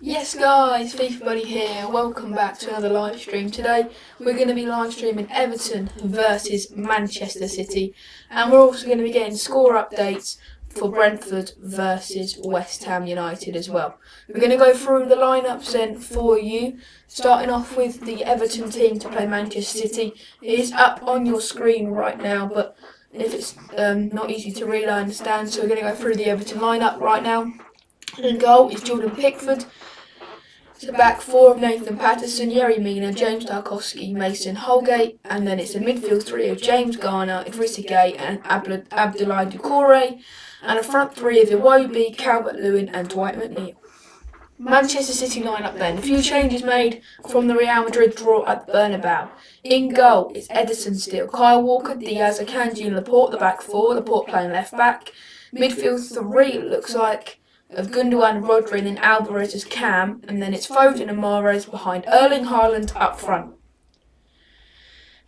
Yes guys, FIFA Buddy here, welcome back to another live stream. Today we're going to be live streaming Everton versus Manchester City, and we're also going to be getting score updates for Brentford versus West Ham United as well. We're going to go through the lineups then for you, starting off with the Everton team to play Manchester City. It is up on your screen right now, but if it's not easy to read, I understand, so we're going to go through the Everton lineup right now. In goal is Jordan Pickford. The back four of Nathan Patterson, Yerry Mina, James Tarkowski, Mason Holgate, and then it's a midfield three of James Garner, Idrissa Gueye and Abdoulaye Doucouré, and a front three of Iwobi, Calvert-Lewin and Dwight McNeil. Manchester City lineup then. A few changes made from the Real Madrid draw at the Bernabeu. In goal is Ederson still, Kyle Walker, Diaz, Akanji and Laporte, the back four, Laporte playing left back. Midfield three, it looks like, of Gundogan, Rodri and then Alvarez as cam, and then it's Foden and Mahrez behind Erling Haaland up front.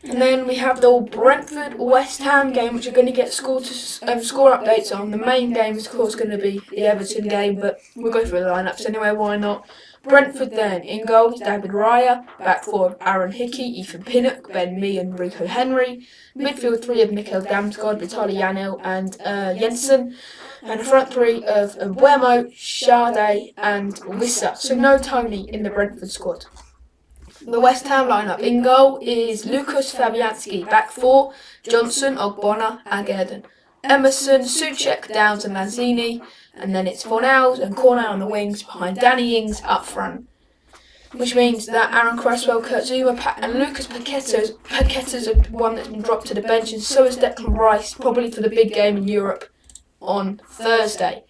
And then we have the Brentford West Ham game, which are going to get score updates on. The main game is of course going to be the Everton game, but we'll go through the lineups anyway, why not? Brentford then, in goal is David Raya, back four of Aaron Hickey, Ethan Pinnock, Ben Mee and Rico Henry, midfield three of Mikhail Damsgaard, Vitaly Janel and Jensen, and a front three of Mbeumo, Sade and Wissa. So no Tony in the Brentford squad. The West Ham lineup. In goal is Lucas Fabianski, back four, Johnson, Ogbonna and Gerden. Emerson, Souček, Downs and Lanzini, and then it's Fornals and Cornet on the wings behind Danny Ings up front. Which means that Aaron Cresswell, Kurt Zouma and Lucas Paqueta's one that's been dropped to the bench, and so is Declan Rice, probably for the big game in Europe on Thursday.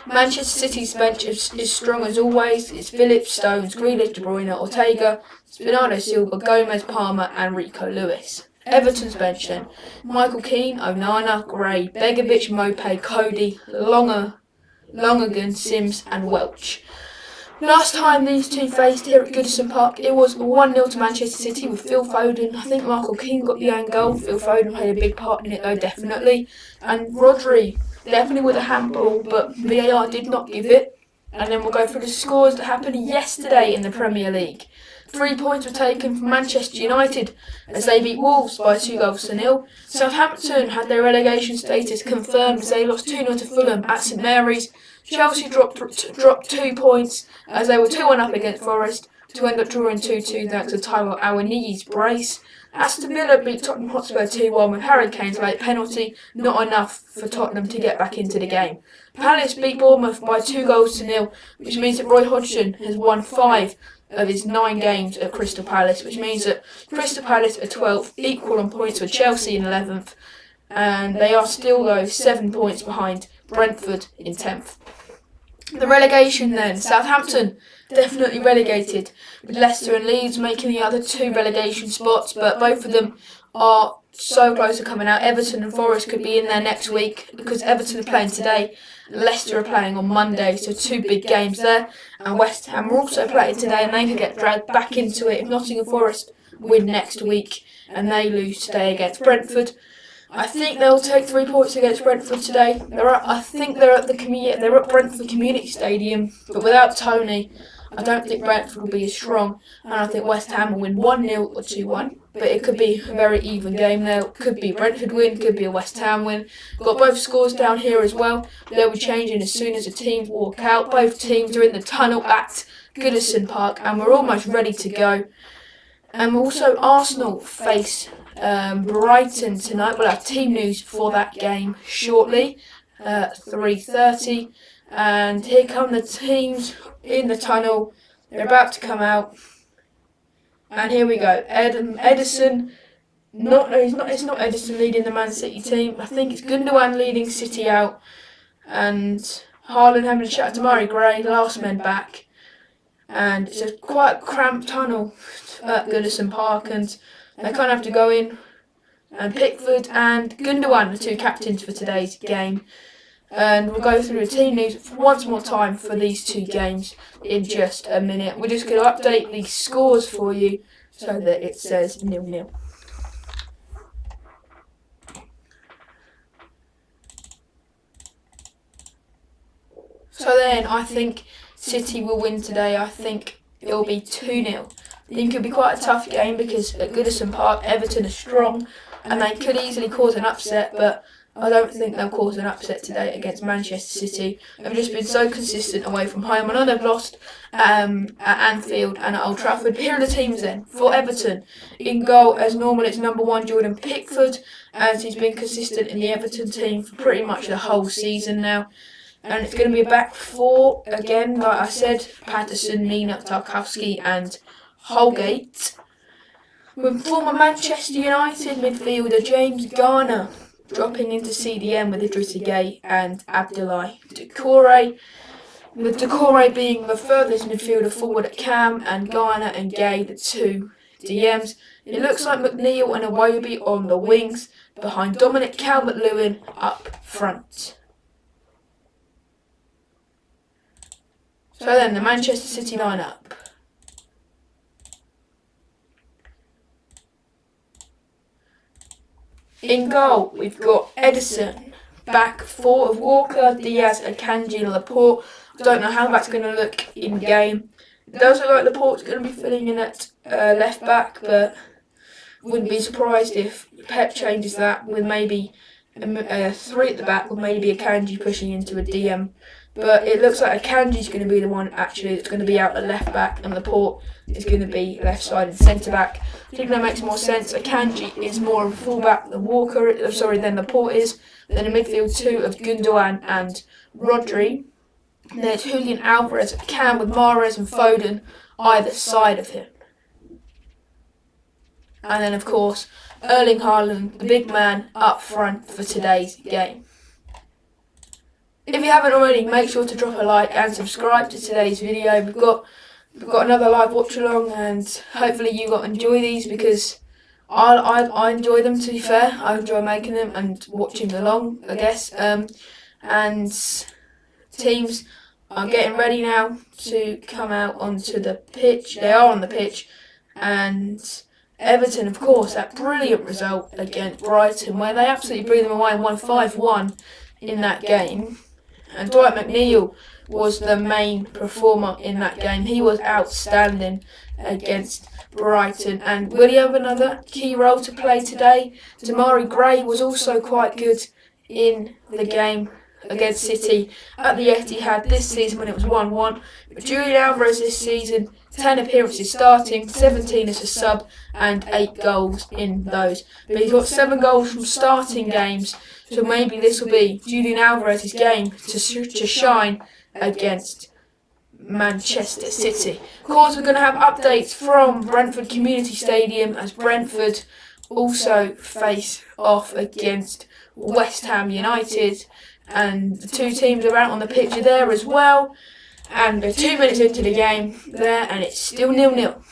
Manchester City's bench is strong as always. It's Phillips, Stones, Grealish, De Bruyne, Ortega, Bernardo Silva, Gomez, Palmer and Rico Lewis. Everton's bench then. Michael Keane, Onana, Gray, Begovic, Mopé, Cody, Lonergan, Sims and Welch. Last time these two faced here at Goodison Park, it was 1-0 to Manchester City with Phil Foden. I think Michael Keane got the own goal. Phil Foden played a big part in it though, definitely. And Rodri, definitely with a handball, but VAR did not give it. And then we'll go through the scores that happened yesterday in the Premier League. 3 points were taken from Manchester United as they beat Wolves by 2-0. Southampton had their relegation status confirmed as they lost 2-0 to Fulham at St Mary's. Chelsea dropped 2 points as they were 2-1 up against Forest to end up drawing 2-2 thanks to Taiwo Awoniyi's brace. Aston Villa beat Tottenham Hotspur 2-1 with Harry Kane's late penalty, not enough for Tottenham to get back into the game. Palace beat Bournemouth by 2-0, which means that Roy Hodgson has won 5 of his 9 games at Crystal Palace, which means that Crystal Palace are 12th, equal on points with Chelsea in 11th, and they are still though 7 points behind Brentford in 10th. The relegation then, Southampton definitely relegated, with Leicester and Leeds making the other 2 relegation spots, but both of them are so close to coming out. Everton and Forest could be in there next week because Everton are playing today and Leicester are playing on Monday, so 2 big games there. And West Ham are also playing today and they could get dragged back into it if Nottingham Forest win next week and they lose today against Brentford. I think they'll take 3 points against Brentford today. I think they're at Brentford Community Stadium, but without Tony, I don't think Brentford will be as strong, and I think West Ham will win 1-0 or 2-1. But it could be a very even game there. Could be a Brentford win, could be a West Ham win. Got both scores down here as well. They'll be changing as soon as the teams walk out. Both teams are in the tunnel at Goodison Park, and we're almost ready to go. And also Arsenal face Brighton tonight. We'll have team news for that game shortly, 3:30. And here come the teams in the tunnel. They're about to come out. And here we go. Ederson. It's not Ederson leading the Man City team. I think it's Gundogan leading City out. And Haaland having a chat to Murray Gray, last men back. And it's a quite cramped tunnel at Goodison Park, and they kind of have to go in. And Pickford and Gundogan are 2 captains for today's game. And we'll go through the team news once more time for these 2 games in just a minute. We're just going to update the scores for you so that it says 0-0. So then I think City will win today. I think it'll be 2-0. I think it'll be quite a tough game because at Goodison Park, Everton are strong and they could easily cause an upset, but I don't think they'll cause an upset today against Manchester City. They've just been so consistent away from home. I know they've lost at Anfield and at Old Trafford. But here are the teams then. For Everton, in goal, as normal, it's number 1 Jordan Pickford, as he's been consistent in the Everton team for pretty much the whole season now. And it's going to be a back 4 again, like I said, Patterson, Nina, Tarkowski and Holgate. With former Manchester United midfielder James Garner dropping into CDM with Idrissa Gueye and Abdoulaye Doucouré, with Doucouré being the furthest midfielder forward at Cam and Garner and Gueye the 2 DMs. It looks like McNeil and Iwobi on the wings, behind Dominic Calvert-Lewin up front. So then, the Manchester City lineup. In goal, we've got Edison, back 4 of Walker, Diaz, Akanji and Laporte. I don't know how that's going to look in game. It does look like Laporte's going to be filling in at left back, but wouldn't be surprised if Pep changes that with maybe 3 at the back, with maybe Akanji pushing into a DM. But it looks like Akanji's going to be the one actually that's going to be out at left back, and Laporte is going to be left side and centre back. I think that makes more sense. Akanji is more of a fullback than than Laporte is. Then a midfield 2 of Gundogan and Rodri. There's Julian Alvarez at Cam with Mahrez and Foden either side of him. And then of course Erling Haaland, the big man, up front for today's game. If you haven't already, make sure to drop a like and subscribe to today's video. We've got another live watch along, and hopefully you got enjoy these because I enjoy them. To be fair, I enjoy making them and watching along, I guess. And teams are getting ready now to come out onto the pitch. They are on the pitch, and Everton, of course, that brilliant result against Brighton, where they absolutely blew them away and won 5-1 in that game. And Dwight McNeil was the main performer in that game. He was outstanding against Brighton. And will he have another key role to play today? Demarai Gray was also quite good in the game against City at the Etihad this season when it was 1-1. But Julian Alvarez this season, 10 appearances starting, 17 as a sub and 8 goals in those. But he's got 7 goals from starting games, so maybe this will be Julian Alvarez's game to shine against Manchester City. Of course, we're going to have updates from Brentford Community Stadium as Brentford also face off against West Ham United, and the 2 teams are out on the pitch there as well. And we're 2 minutes into the game there, and it's still 0-0.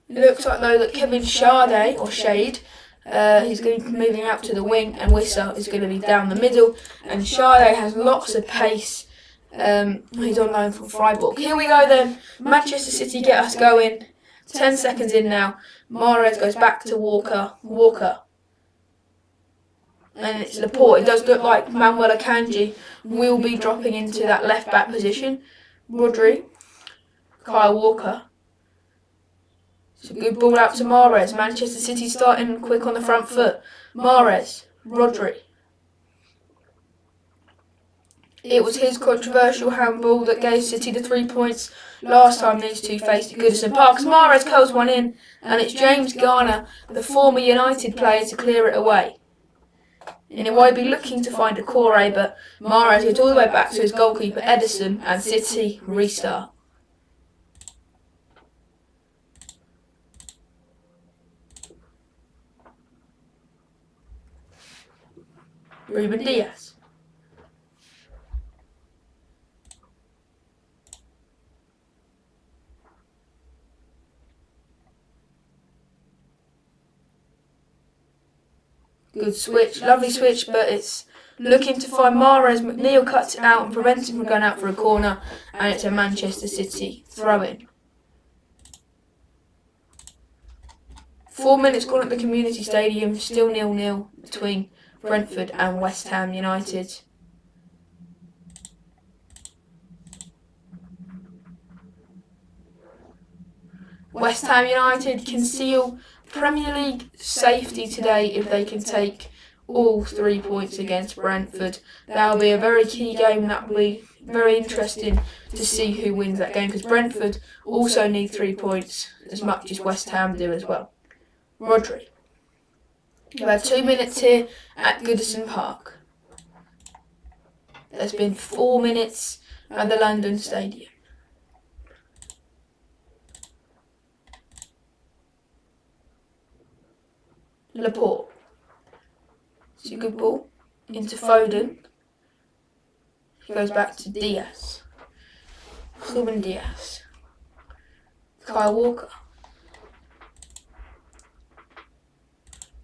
It looks like though that Kevin Shade, he's going to be moving out to the wing, and Wissa is going to be down the middle. And Shade has lots of pace. He's on loan from Freiburg. Here we go then. Manchester City get us going. 10 seconds in now. Mahrez goes back to Walker. And it's Laporte. It does look like Manuel Akanji will be dropping into that left back position. Rodri, Kyle Walker. It's a good ball out to Mahrez. Manchester City starting quick on the front foot. Mahrez, Rodri. It was his controversial handball that gave City the 3 points last time these two faced at Goodison Park. Mahrez curls one in, and it's James Garner, the former United player, to clear it away. And it might be looking to find Doucouré, but Mahrez goes all the way back to his goalkeeper Edison, and City restart. Ruben Diaz. Good switch, lovely switch, but it's looking to find Mahrez. McNeil cuts it out and prevents him from going out for a corner, and it's a Manchester City throw-in. 4 minutes gone at the Community Stadium, still 0-0 between Brentford and West Ham United. West Ham United can seal Premier League safety today if they can take all 3 points against Brentford. That will be a very key game. That will be very interesting to see who wins that game, because Brentford also need 3 points as much as West Ham do as well. Rodri. We've had 2 minutes here at Goodison Park. There's been 4 minutes at the London Stadium. Laporte. It's a good ball into Foden. He goes back to Diaz. Ruben Diaz. Kyle Walker.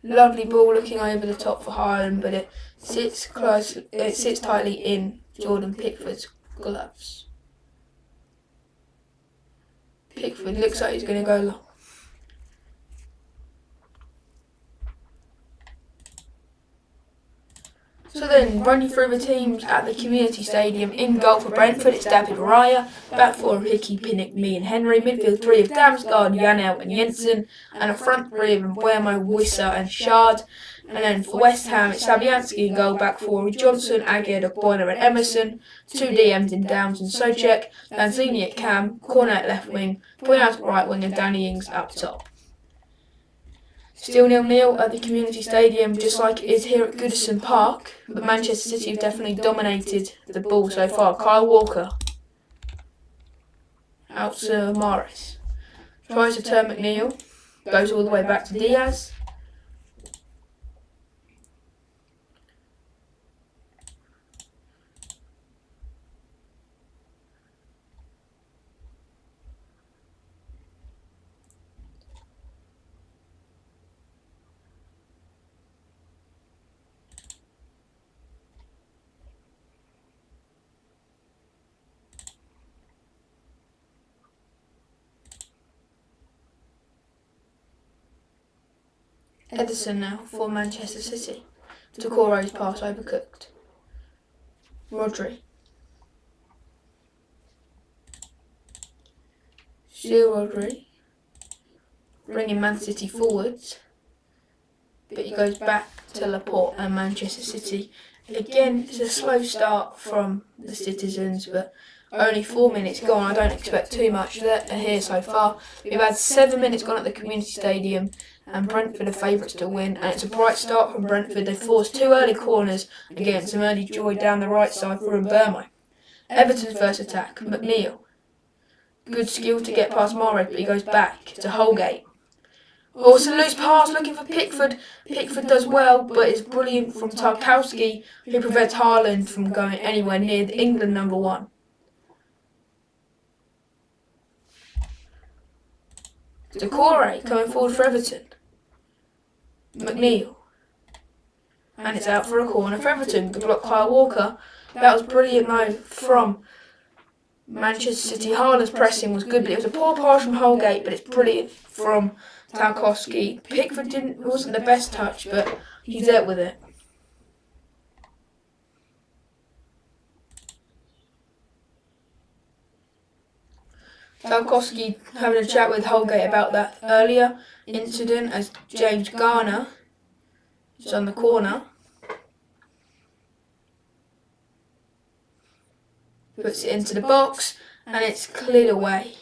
Lovely ball looking over the top for Haaland, but it sits close. It sits tightly in Jordan Pickford's gloves. Pickford looks like he's going to go long. So then, running through the teams at the Community Stadium. In goal for Brentford, it's David Raya. Back four of Hickey, Pinnock, Mee and Henry. Midfield three of Damsgaard, Janel and Jensen. And a front three of Mbuemo, Wissa and Shard. And then for West Ham, it's Fabianski in goal. Back four of Johnson, Aged, Ogbono and Emerson. Two DMs in Downs and Socek. Lanzini at cam, Corner at left wing, Poyat at right wing and Danny Ings up top. Still 0-0 at the Community Stadium, just like it is here at Goodison Park, but Manchester City have definitely dominated the ball so far. Kyle Walker out to Morris, tries to turn McNeil, goes all the way back to Diaz. Ederson now for Manchester City. Tokore's pass overcooked. Rodri. Still Rodri. Bringing Man City forwards. But he goes back to Laporte and Manchester City. Again, it's a slow start from the citizens, but only 4 minutes gone. I don't expect too much here so far. We've had 7 minutes gone at the Community Stadium, and Brentford are favourites to win. And it's a bright start from Brentford. They forced 2 early corners again, some early joy down the right side for Mbuemo. Everton's first attack, McNeil. Good skill to get past Morris, but he goes back to Holgate. Oh, it's a loose pass looking for Pickford. Pickford does well, but it's brilliant from Tarkowski, who prevents Haaland from going anywhere near the England number 1. Doucouré coming forward for Everton. McNeil. And it's out for a corner for Everton. Good block Kyle Walker. That was brilliant though from Manchester City. Haaland's pressing was good, but it was a poor pass from Holgate, but it's brilliant from Tarkowski. Pickford wasn't the best touch, but he dealt with it. Tarkowski having a chat with Holgate about that earlier incident as James Garner is on the corner. Puts it into the box and it's cleared away.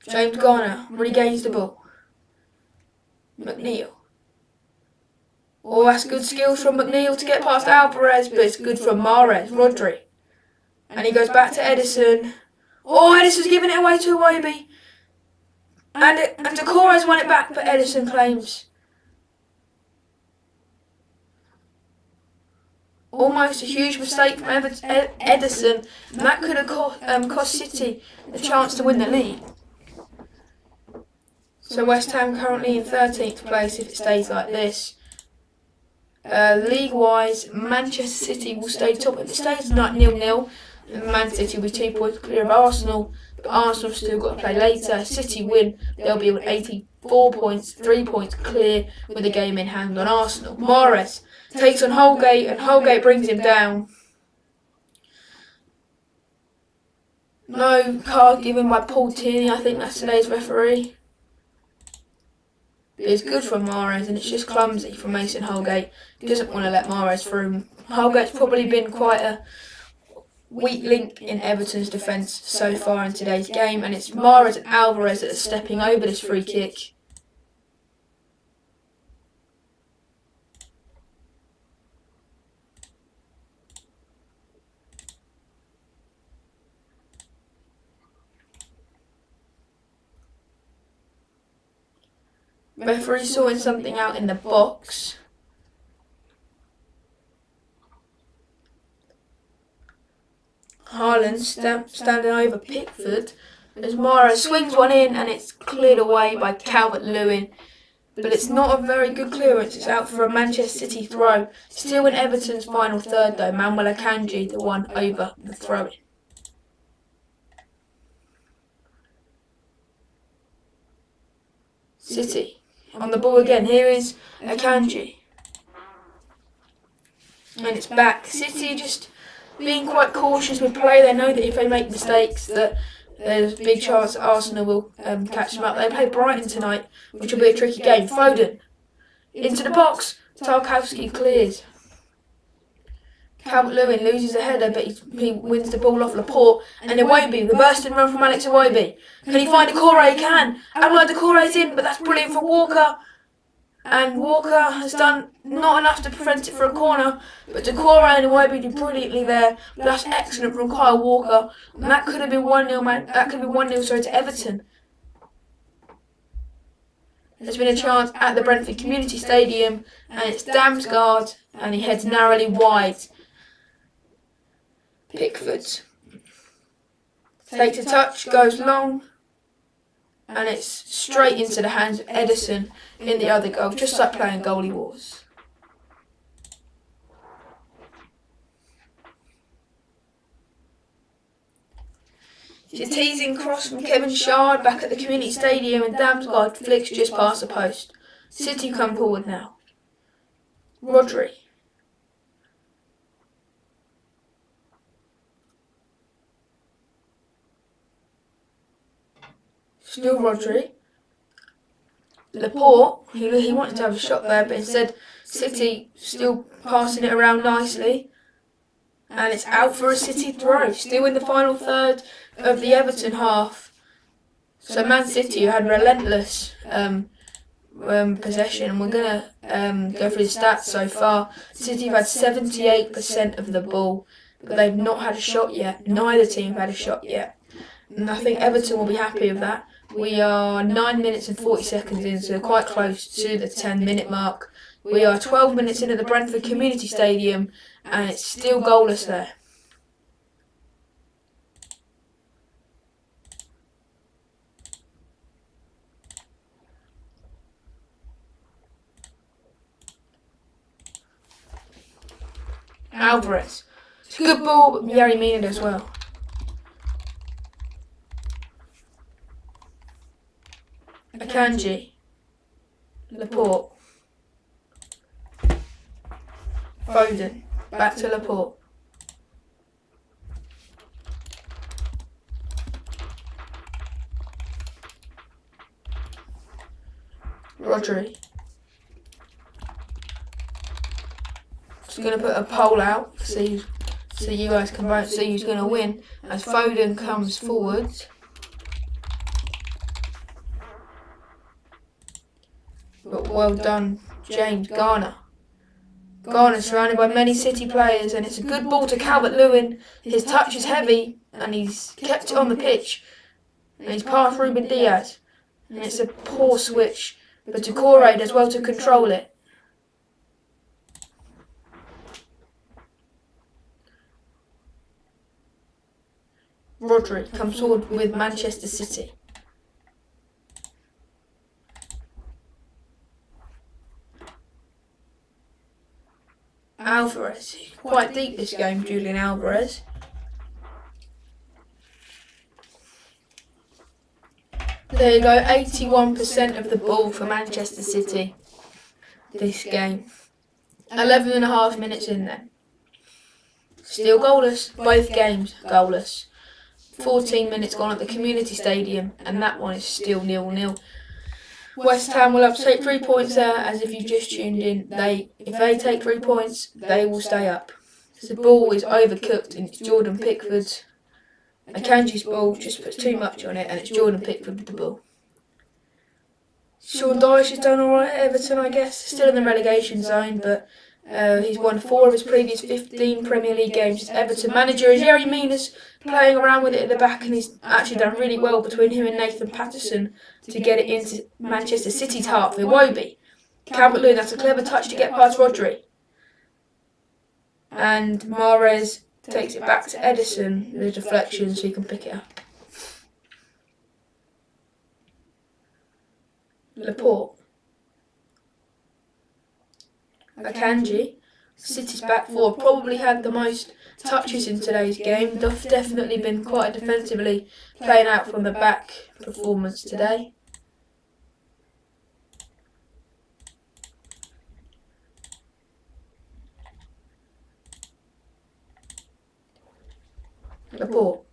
James Garner regains the ball. McNeil. Oh, that's good skills from McNeil to get past Alvarez, but it's good from Mahrez, Rodri. And he goes back to Ederson. Oh, Ederson's giving it away to Iwobi. And Doucouré's won it back, but Ederson claims. Almost a huge mistake from Ederson. And that could have cost City a chance to win the league. So West Ham currently in 13th place if it stays like this. League-wise, Manchester City will stay top. If it stays like 0-0, Man City will be 2 points clear of Arsenal. But Arsenal have still got to play later. City win, they'll be on 84 points, 3 points clear with the game in hand on Arsenal. Mahrez takes on Holgate and Holgate brings him down. No card given by Paul Tierney, I think that's today's referee. But it's good for Mahrez, and it's just clumsy from Mason Holgate. He doesn't want to let Mahrez through. Holgate's probably been quite a weak link in Everton's defence so far in today's game, and it's Mahrez and Alvarez that are stepping over this free kick. Referee sorting something out in the box. Haaland standing over Pickford as Mahrez swings one in, and it's cleared away by Calvert-Lewin. But it's not a very good clearance. It's out for a Manchester City throw. Still in Everton's final third though. Manuel Akanji, the one over the throw-in. City on the ball again. Here is Akanji. And it's back. City just being quite cautious with play. They know that if they make mistakes that there's a big chance that Arsenal will catch them up. They play Brighton tonight, which will be a tricky game. Foden into the box. Tarkowski clears. Calvert-Lewin loses a header, but he wins the ball off Laporte. And Iwobi, the bursting run from Alex Iwobi. Can he find Decore? He can. Abdoulaye Decore's in, but that's brilliant for Walker. And Walker has done not enough to prevent it for a corner, but Decore and Iwobi do brilliantly there. But that's excellent from Kyle Walker. And that could have been 1-0, man. That could have been 1-0 to Everton. There's been a chance at the Brentford Community Stadium, and it's Damsgaard, and he heads narrowly wide. Pickford takes a touch, goes long, and it's straight into the hands of Ederson in the other goal, just like playing goalie wars. It's a teasing cross from Kevin Shard back at the Community Stadium, and Damsgaard flicks just past the post. City come forward now. Rodri. Still Rodri. Laporte, he wanted to have a shot there, but instead City still passing it around nicely. And it's out for a City throw, still in the final third of the Everton half. So Man City, who had relentless possession, and we're going to go through the stats so far. City have had 78% of the ball, but they've not had a shot yet. Neither team have had a shot yet. And I think Everton will be happy with that. We are 9 minutes and 40 seconds in, so quite close to the 10-minute mark. We are 12 minutes into the Brentford Community Stadium, and it's still goalless there. Alvarez. It's a good ball, but Yerry Mina as well. Akanji. Laporte. Foden. Back to Laporte. Rodri. Just going to put a poll out so you guys can vote, see who's going to win as Foden comes forward. But well done, James Garner. Garner surrounded by many City players, and it's a good ball to Calvert-Lewin. His touch is heavy, and he's kept it on the pitch. And he's past Ruben Diaz. And it's a poor switch, but Decore does well to control it. Rodri comes forward with Manchester City. Alvarez, quite deep this game, Julian Alvarez. There you go, 81% of the ball for Manchester City this game. 11.5 minutes in then. Still goalless, both games goalless. 14 minutes gone at the community stadium, and that one is still 0-0. West Ham will have to take 3 points there, as if you've just tuned in, if they take 3 points, they will stay up. The ball is overcooked, and it's Jordan Pickford's. Akanji's ball just puts too much on it, and it's Jordan Pickford with the ball. Sean Dyche has done alright at Everton, I guess. Still in the relegation zone, but he's won 4 of his previous 15 Premier League games as Everton manager. Yerry Mina's playing around with it at the back, and he's actually done really well between him and Nathan Patterson to get it into Manchester City's heart for Iwobi. Calvert-Lewin, that's a clever touch to get past Rodri. And Mahrez takes it back to Edison with a deflection so he can pick it up. Laporte. Akanji, City's back four, probably had the most touches in today's game. Definitely been quite a defensively playing out from the back performance today. Laporte.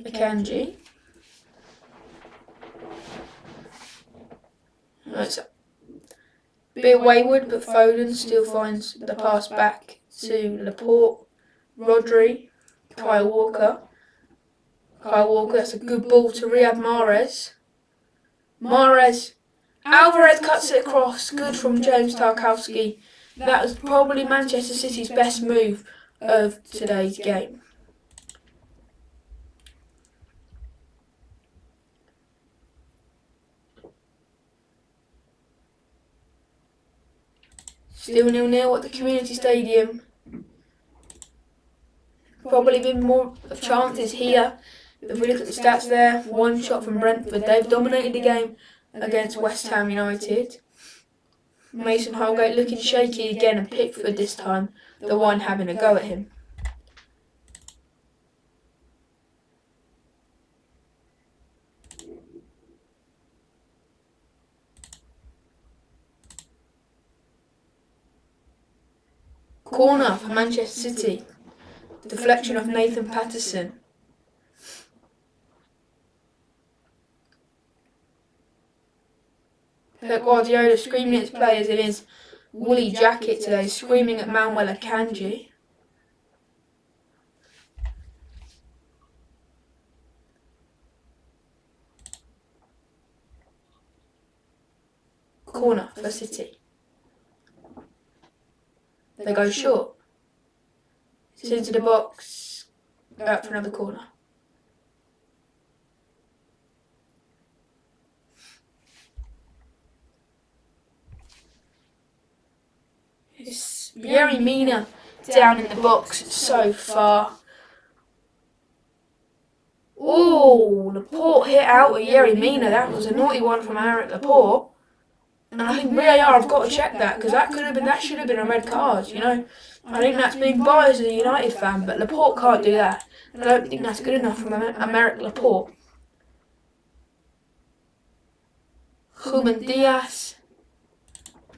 Akanji. It's a bit wayward, but Foden still finds the pass back to Laporte, Rodri, Kyle Walker. That's a good ball to Riyad Mahrez. Alvarez cuts it across, good from James Tarkowski. That was probably Manchester City's best move of today's game. Still 0-0 at the community stadium. Probably been more of chances here. If we look at the stats there, 1 shot from Brentford. They've dominated the game against West Ham United. Mason Holgate looking shaky again, and Pickford this time, the one having a go at him. Corner for Manchester City. Deflection of Nathan Patterson. Pep Guardiola screaming at his players in his woolly jacket today, screaming at Manuel Akanji. Corner for City. They go short. It's into the box. Out for another corner. It's Yerry Mina down in the box so far. Oh, Laporte hit out with Yerry Mina. That was a naughty one from Eric Laporte. And I think VAR have got to check that, because that should have been a red card, you know. I think that's being biased as a United fan, but Laporte can't do that. I don't think that's good enough from Eric Laporte. Ruben Diaz,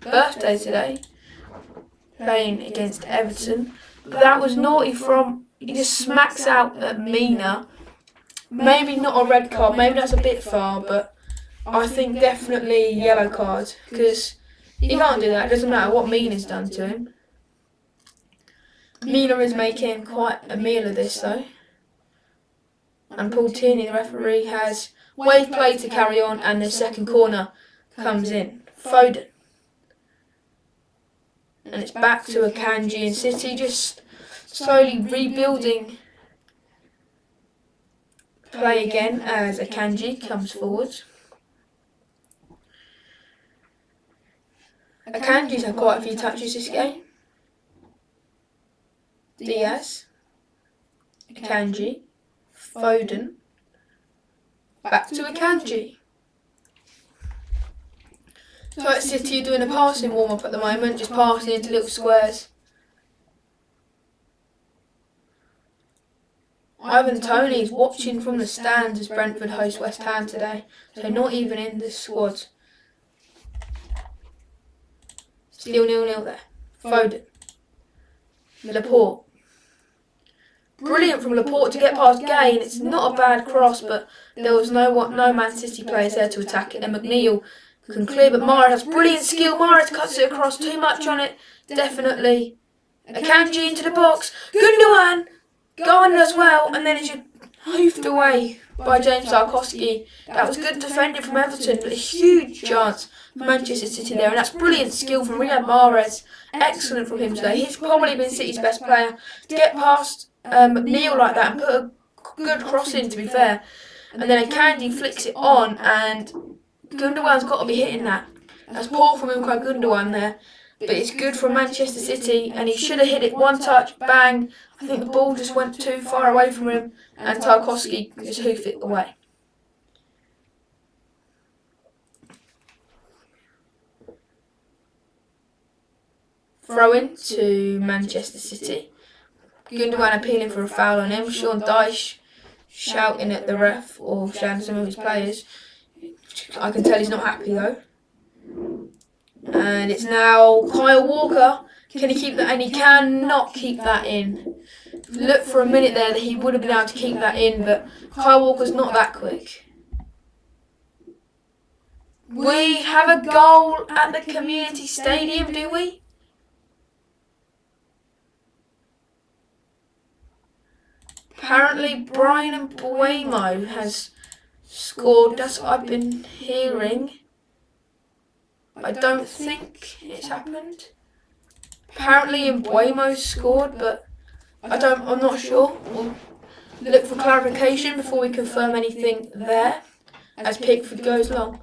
birthday today, playing against Everton. But that was naughty from, he just smacks out at Mina. Maybe not a red card, maybe that's a bit far, but I think definitely yellow card, because he can't do that. It doesn't matter what Mina's done to him. Mina is making quite a meal of this though. And Paul Tierney, the referee, has wave play to carry on, and the second corner comes in. Foden. And it's back to Akanji, and City just slowly rebuilding play again as Akanji comes forward. Akanji's had quite a few touches this game. Diaz, Akanji, Foden, back to Akanji. So at City, doing a passing warm-up at the moment, just passing into little squares. Ivan Toney's watching from the stands as Brentford host West Ham today, so not even in the squad. Still 0-0 there. Foden. Laporte. Brilliant from Laporte to get past Gay, and it's not a bad cross, but there was no Man City players there to attack it, and McNeil can clear, but Mahrez has brilliant skill. Mahrez cuts it across, too much on it, definitely. Akanji into the box, Gundogan going as well, and then it's just hoofed away by James Tarkowski. That was good defending from Everton, but a huge chance for Manchester City there, and that's brilliant skill from Riyad Mahrez. Excellent from him today. He's probably been City's best player. To get past McNeil like that and put a good cross in, to be fair. And then Akanji flicks it on, and Gundogan's got to be hitting that. That's poor from Ilkay Gundogan there. But it's good for Manchester City, and he should have hit it one touch, bang. I think the ball just went too far away from him, and Tarkowski just hoofed it away. Throw in to Manchester City. Gundogan appealing for a foul on him. Sean Dyche shouting at the ref or shouting at some of his players. I can tell he's not happy though. And it's now Kyle Walker. Can he keep that? And he cannot keep that in. Look for a minute there that he would have been able to keep that in, but Kyle Walker's not that quick. We have a goal at the community stadium, do we? Apparently Brian Mbeumo has scored. That's what I've been hearing. I don't think it's happened. Apparently Mbeumo scored, but I'm not sure. We'll look for clarification before we confirm anything there as Pickford goes long.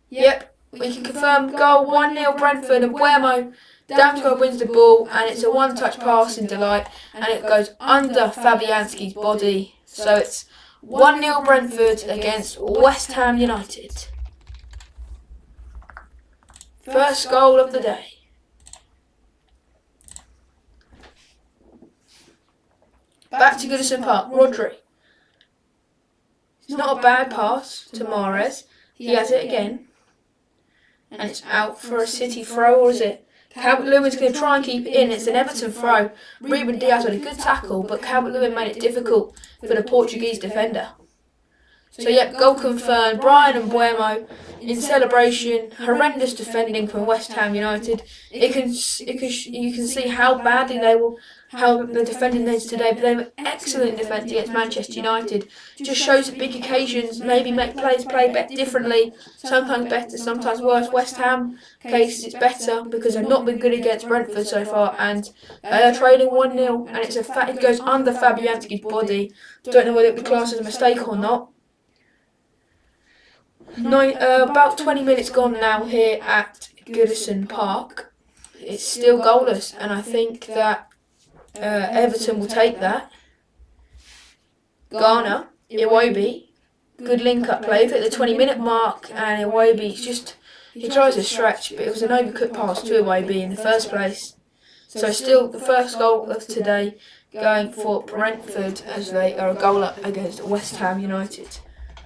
Yep, we can confirm goal 1-0 Brentford, and Mbeumo Damsgaard wins the ball, and it's a one-touch pass in delight, and it goes under Fabianski's body. So it's 1-0 Brentford against West Ham United. First goal of the day. Back to Goodison Park, Rodri. It's not a bad pass to Mahrez. He has it again. And it's out for a City throw, or is it? Calvert-Lewin's going to try and keep it in. It's an Everton throw. Ruben Diaz had a good tackle, but Calvert-Lewin made it difficult for the Portuguese defender. So yep, goal confirmed. Brian Mbeumo in celebration. Horrendous defending from West Ham United. You can see how badly how the defending is today, but they were excellent defence against Manchester United. Just shows that big occasions maybe make players play differently. Sometimes better, sometimes worse. West Ham case it's better because they've not been good against Brentford so far, and they are trailing 1-0, and it goes under Fabianski's body. Don't know whether it would be classed as a mistake or not. About 20 minutes gone now here at Goodison Park. It's still goalless, and I think that Everton will take that. Garner, Iwobi, good link-up play. At the 20-minute mark, and Iwobi he tries to stretch, but it was an overcut pass to Iwobi in the first place. So still the first goal of today going for Brentford as they are a goal up against West Ham United.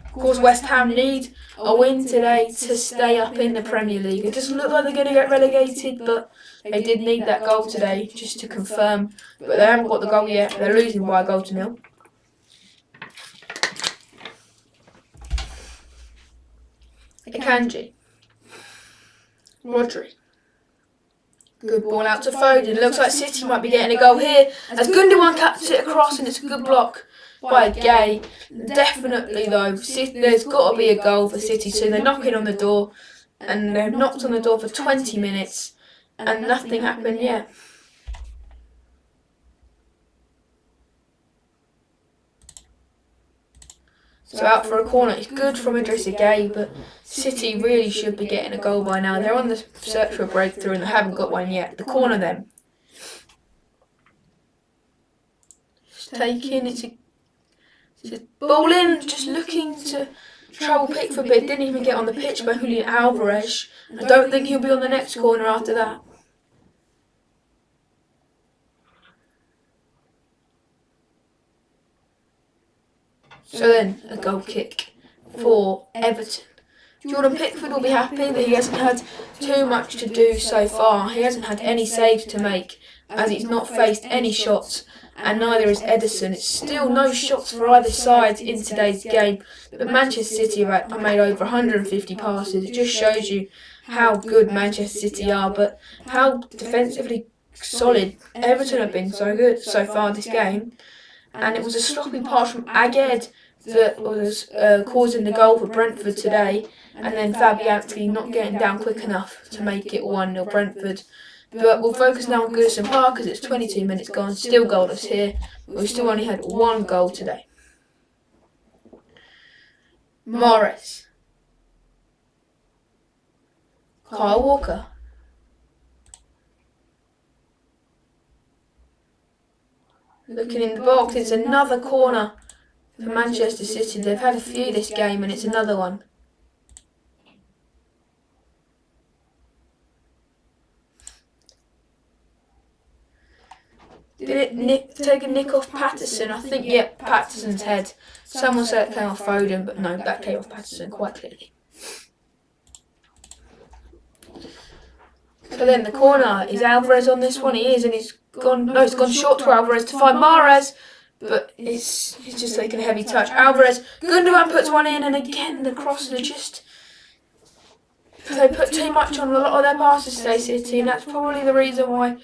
Of course, West Ham need a win today to stay up in the Premier League. It doesn't look like they're going to get relegated, but they did need that goal today just to confirm. But they haven't got the goal yet. They're losing by a goal to nil. Akanji. Rodri. Good ball out to Foden. Looks like City might be getting a goal here as Gundogan cuts it across, and it's a good block by Gay. Definitely though, there's got to be a goal for City soon. They're knocking on the door, and they've knocked on the door for 20 minutes and nothing happened yet. So out for a corner. It's good from Idrissa Gueye, but City really should be getting a goal by now. They're on the search for a breakthrough and they haven't got one yet. The corner then. Just taking it's a ball in, just looking to trouble Pickford, but didn't even get on the pitch by Julian Alvarez. I don't think he'll be on the next corner after that. So then, a goal kick for Everton. Jordan Pickford will be happy that he hasn't had too much to do so far. He hasn't had any saves to make, as he's not faced any shots, and neither is Ederson. It's still no shots for either side in today's game, but Manchester City have made over 150 passes. It just shows you how good Manchester City are, but how defensively solid Everton have been so good so far this game. And it was a sloppy pass from Aged that was causing the goal for Brentford today, and then Fabianski not getting down quick enough to make it 1-0 Brentford. But we'll focus now on Goodison Park because it's 22 minutes gone, still goalless here. We've still only had one goal today. Morris. Kyle Walker. Looking in the box, it's another corner for Manchester City. They've had a few this game and it's another one. Did it take a nick off Patterson? I think, yeah, Patterson's head. Someone said it came off Foden, but no, that came off Patterson quite clearly. So then the corner, is Alvarez on this one? He is, and he's gone short to Alvarez to find Mahrez, but he's just taken a heavy touch. Alvarez, Gundogan puts one in, and again the crosses are just... They put too much on a lot of their passes today, City, and that's probably the reason why.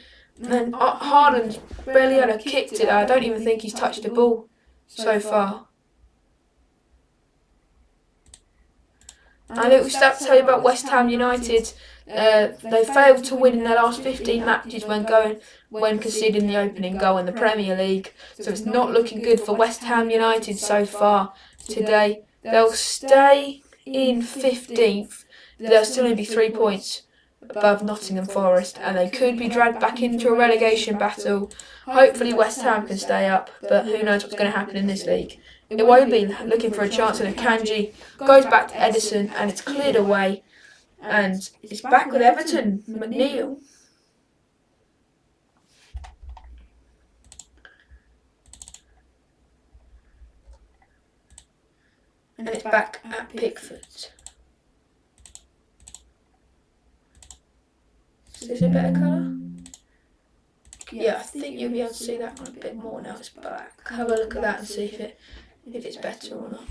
And Haaland's barely had a kick today. I don't even think he's touched the ball so far. And a little stat to tell you about West Ham United. They failed to win in their last 15 matches when conceding the opening goal in the Premier League. So it's not looking good for West Ham United so far today. They'll stay in 15th. There'll still only be 3 points above Nottingham Forest, and they could be dragged back into a relegation battle. Hopefully West Ham can stay up, but who knows what's going to happen in this league. It won't be looking for a chance, and Akanji goes back to Ederson, and it's cleared away. And it's back with Everton, McNeil. And it's back at Pickford. Is this a better colour? Yeah, I think you'll be able to see that one a bit more now it's back. Have a look at that and see if it's better or not.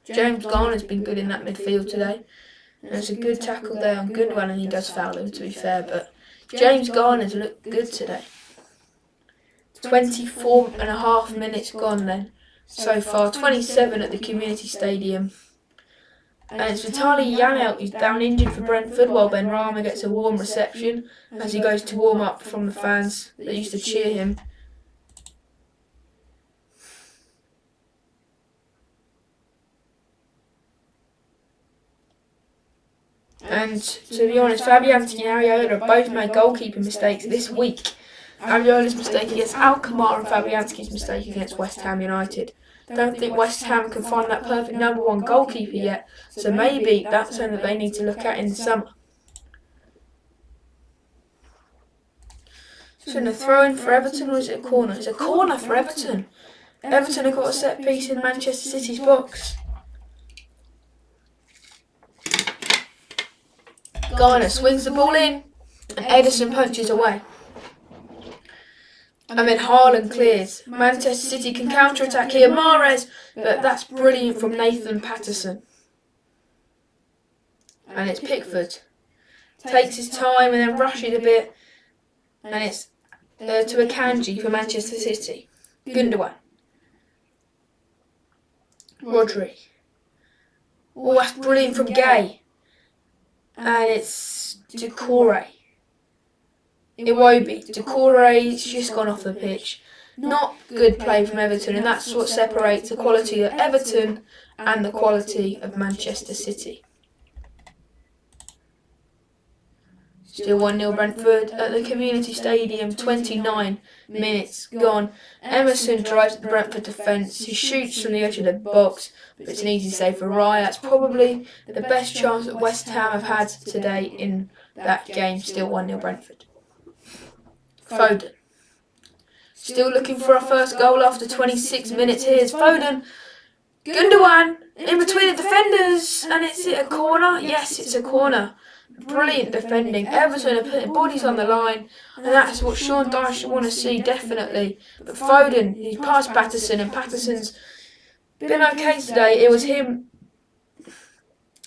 James Garner's been good in that midfield today. And it's a good tackle there on Gundogan, and he does foul him, to be fair, but James Garner's looked good today. 24 and a half minutes gone then so far, 27 at the Community Stadium. And it's Vitaly Janelt who's down injured for Brentford, while Ben Rama gets a warm reception as he goes to warm up from the fans that used to cheer him. And to be honest, Fabianski and Areola have both made goalkeeping mistakes this week. Areola's mistake against Alkmaar and Fabianski's mistake against West Ham United. Don't think West Ham can find that perfect number one goalkeeper yet, so maybe that's something that they need to look at in the summer. So in the throw-in for Everton, or is it a corner? It's a corner for Everton. Everton have got a set piece in Manchester City's box. Garner swings the ball in, and Ederson punches away. And then Haaland clears. Manchester City can counter-attack here. Mahrez, but that's brilliant from Nathan Patterson. And it's Pickford. Takes his time and then rushes a bit. And it's to Akanji for Manchester City. Gundogan. Rodri. Oh, that's brilliant from Gay. And it's Doucouré. Iwobi. Doucouré's just gone off the pitch. Not good play from Everton, and that's what separates the quality of Everton and the quality of Manchester City. Still 1-0 Brentford at the Community Stadium, 29 minutes gone. Emerson drives at the Brentford defence. He shoots from the edge of the box, but it's an easy save for Raya. That's probably the best chance that West Ham have had today in that game. Still 1-0 Brentford. Foden. Still looking for our first goal after 26 minutes. Here's Foden. Gundogan in between the defenders, and is it a corner? Yes, it's a corner. Brilliant defending. Everton are putting bodies on the line, and that's what Sean Dyche want to see, definitely. But Foden, he passed Patterson, and Patterson's been okay today. It was him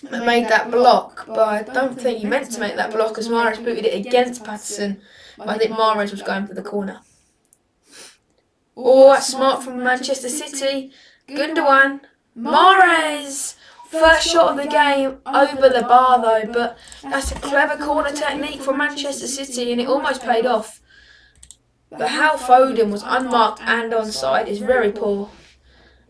that made that block, but I don't think he meant to make that block as Mahrez booted it against Patterson. But I think Mahrez was going for the corner. Oh, that's smart from Manchester City. Gundogan, Mahrez! First shot of the game, over the bar though, but that's a clever corner technique from Manchester City and it almost paid off. But how Foden was unmarked and onside is very poor.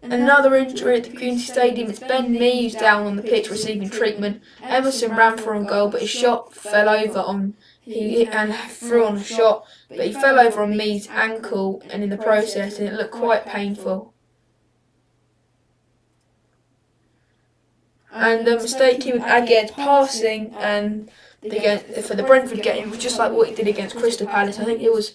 Another injury at the Community Stadium, it's Ben Mee who's down on the pitch receiving treatment. Emerson ran for a goal, but his shot fell over on, and threw on a shot, but he fell over on Mee's ankle and in the process, and it looked quite painful. And the mistake he was against passing, and for the Brentford game was just like what he did against Crystal Palace. I think it was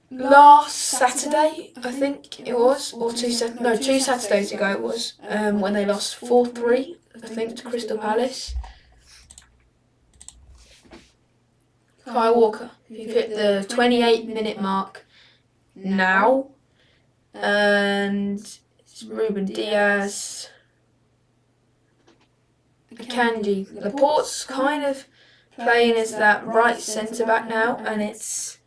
last Saturday, I think it was, or 2 Saturdays ago it was, when they lost 4-3, I think, to Crystal Palace. Kyle Walker, you've hit the 28-minute mark now, and it's Ruben Diaz, Akanji. Laporte's kind of playing as that right centre-back now, and it's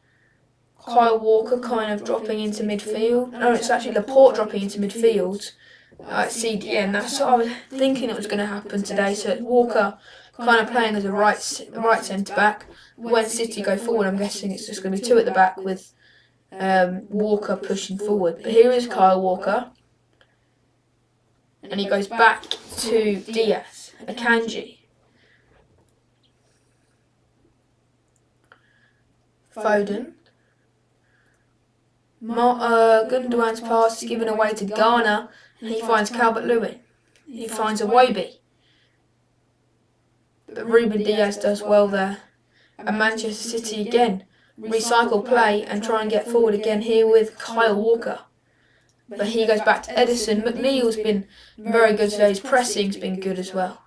Kyle Walker kind of dropping into midfield. No, it's actually Laporte dropping into midfield at CDM. That's what I was thinking it was going to happen today. So it's Walker kind of playing as a right centre-back. When City go forward, I'm guessing it's just going to be two at the back with Walker pushing forward. But here is Kyle Walker. And he goes back to Diaz. Akanji. Foden. Gundogan's pass is given away to Garner, and he finds Calvert-Lewin. He finds Iwobi. But Ruben Diaz does well there. And Manchester City again recycle play and try and get forward again here with Kyle Walker. But he goes back to Edison. McNeil's been very good today. His pressing's been good as well.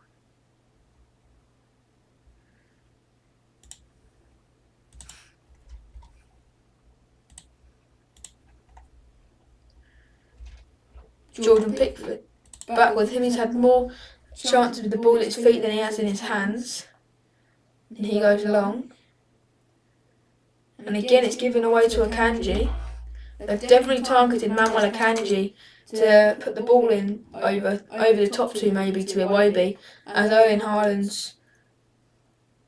Jordan Pickford, back with him, he's had more chances with the ball at his feet than he has in his hands. And he goes long. And again it's given away to Akanji. They've definitely targeted Manuel Akanji to put the ball in over the top two, maybe to Iwobi, as Erling Haaland's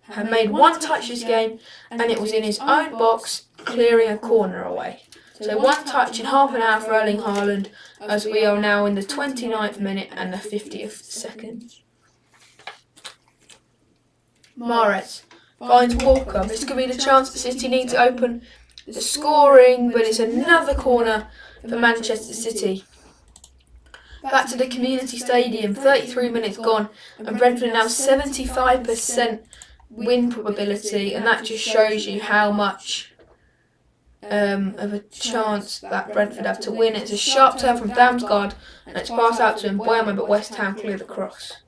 had made one touch this game and it was in his own box, clearing a corner away. So one touch in half an hour for Erling Haaland, as we are now in the 29th minute and the 50th second. Mahrez finds Walker. This could be the chance that City need to open the scoring, but it's another corner for Manchester City. Back to the Community Stadium, 33 minutes gone, and Brentford are now 75% win probability, and that just shows you how much of a chance that Brentford have to win. It's a sharp turn from Damsgaard, and it's passed out to Mbuemo, but West Ham clear the cross.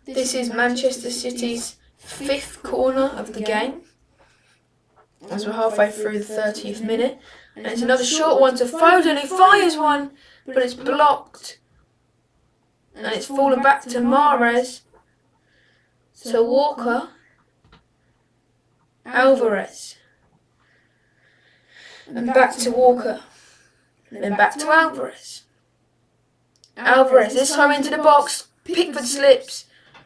This is Manchester City's 5th corner of the game, as we're halfway through the 30th minute, and it's another short one to Foden, who fires one, but it's blocked, and it's fallen back to Mahrez. So Walker, Alvarez, and back to Walker, and then back to Alvarez. Alvarez, this time into the box, Pickford slips,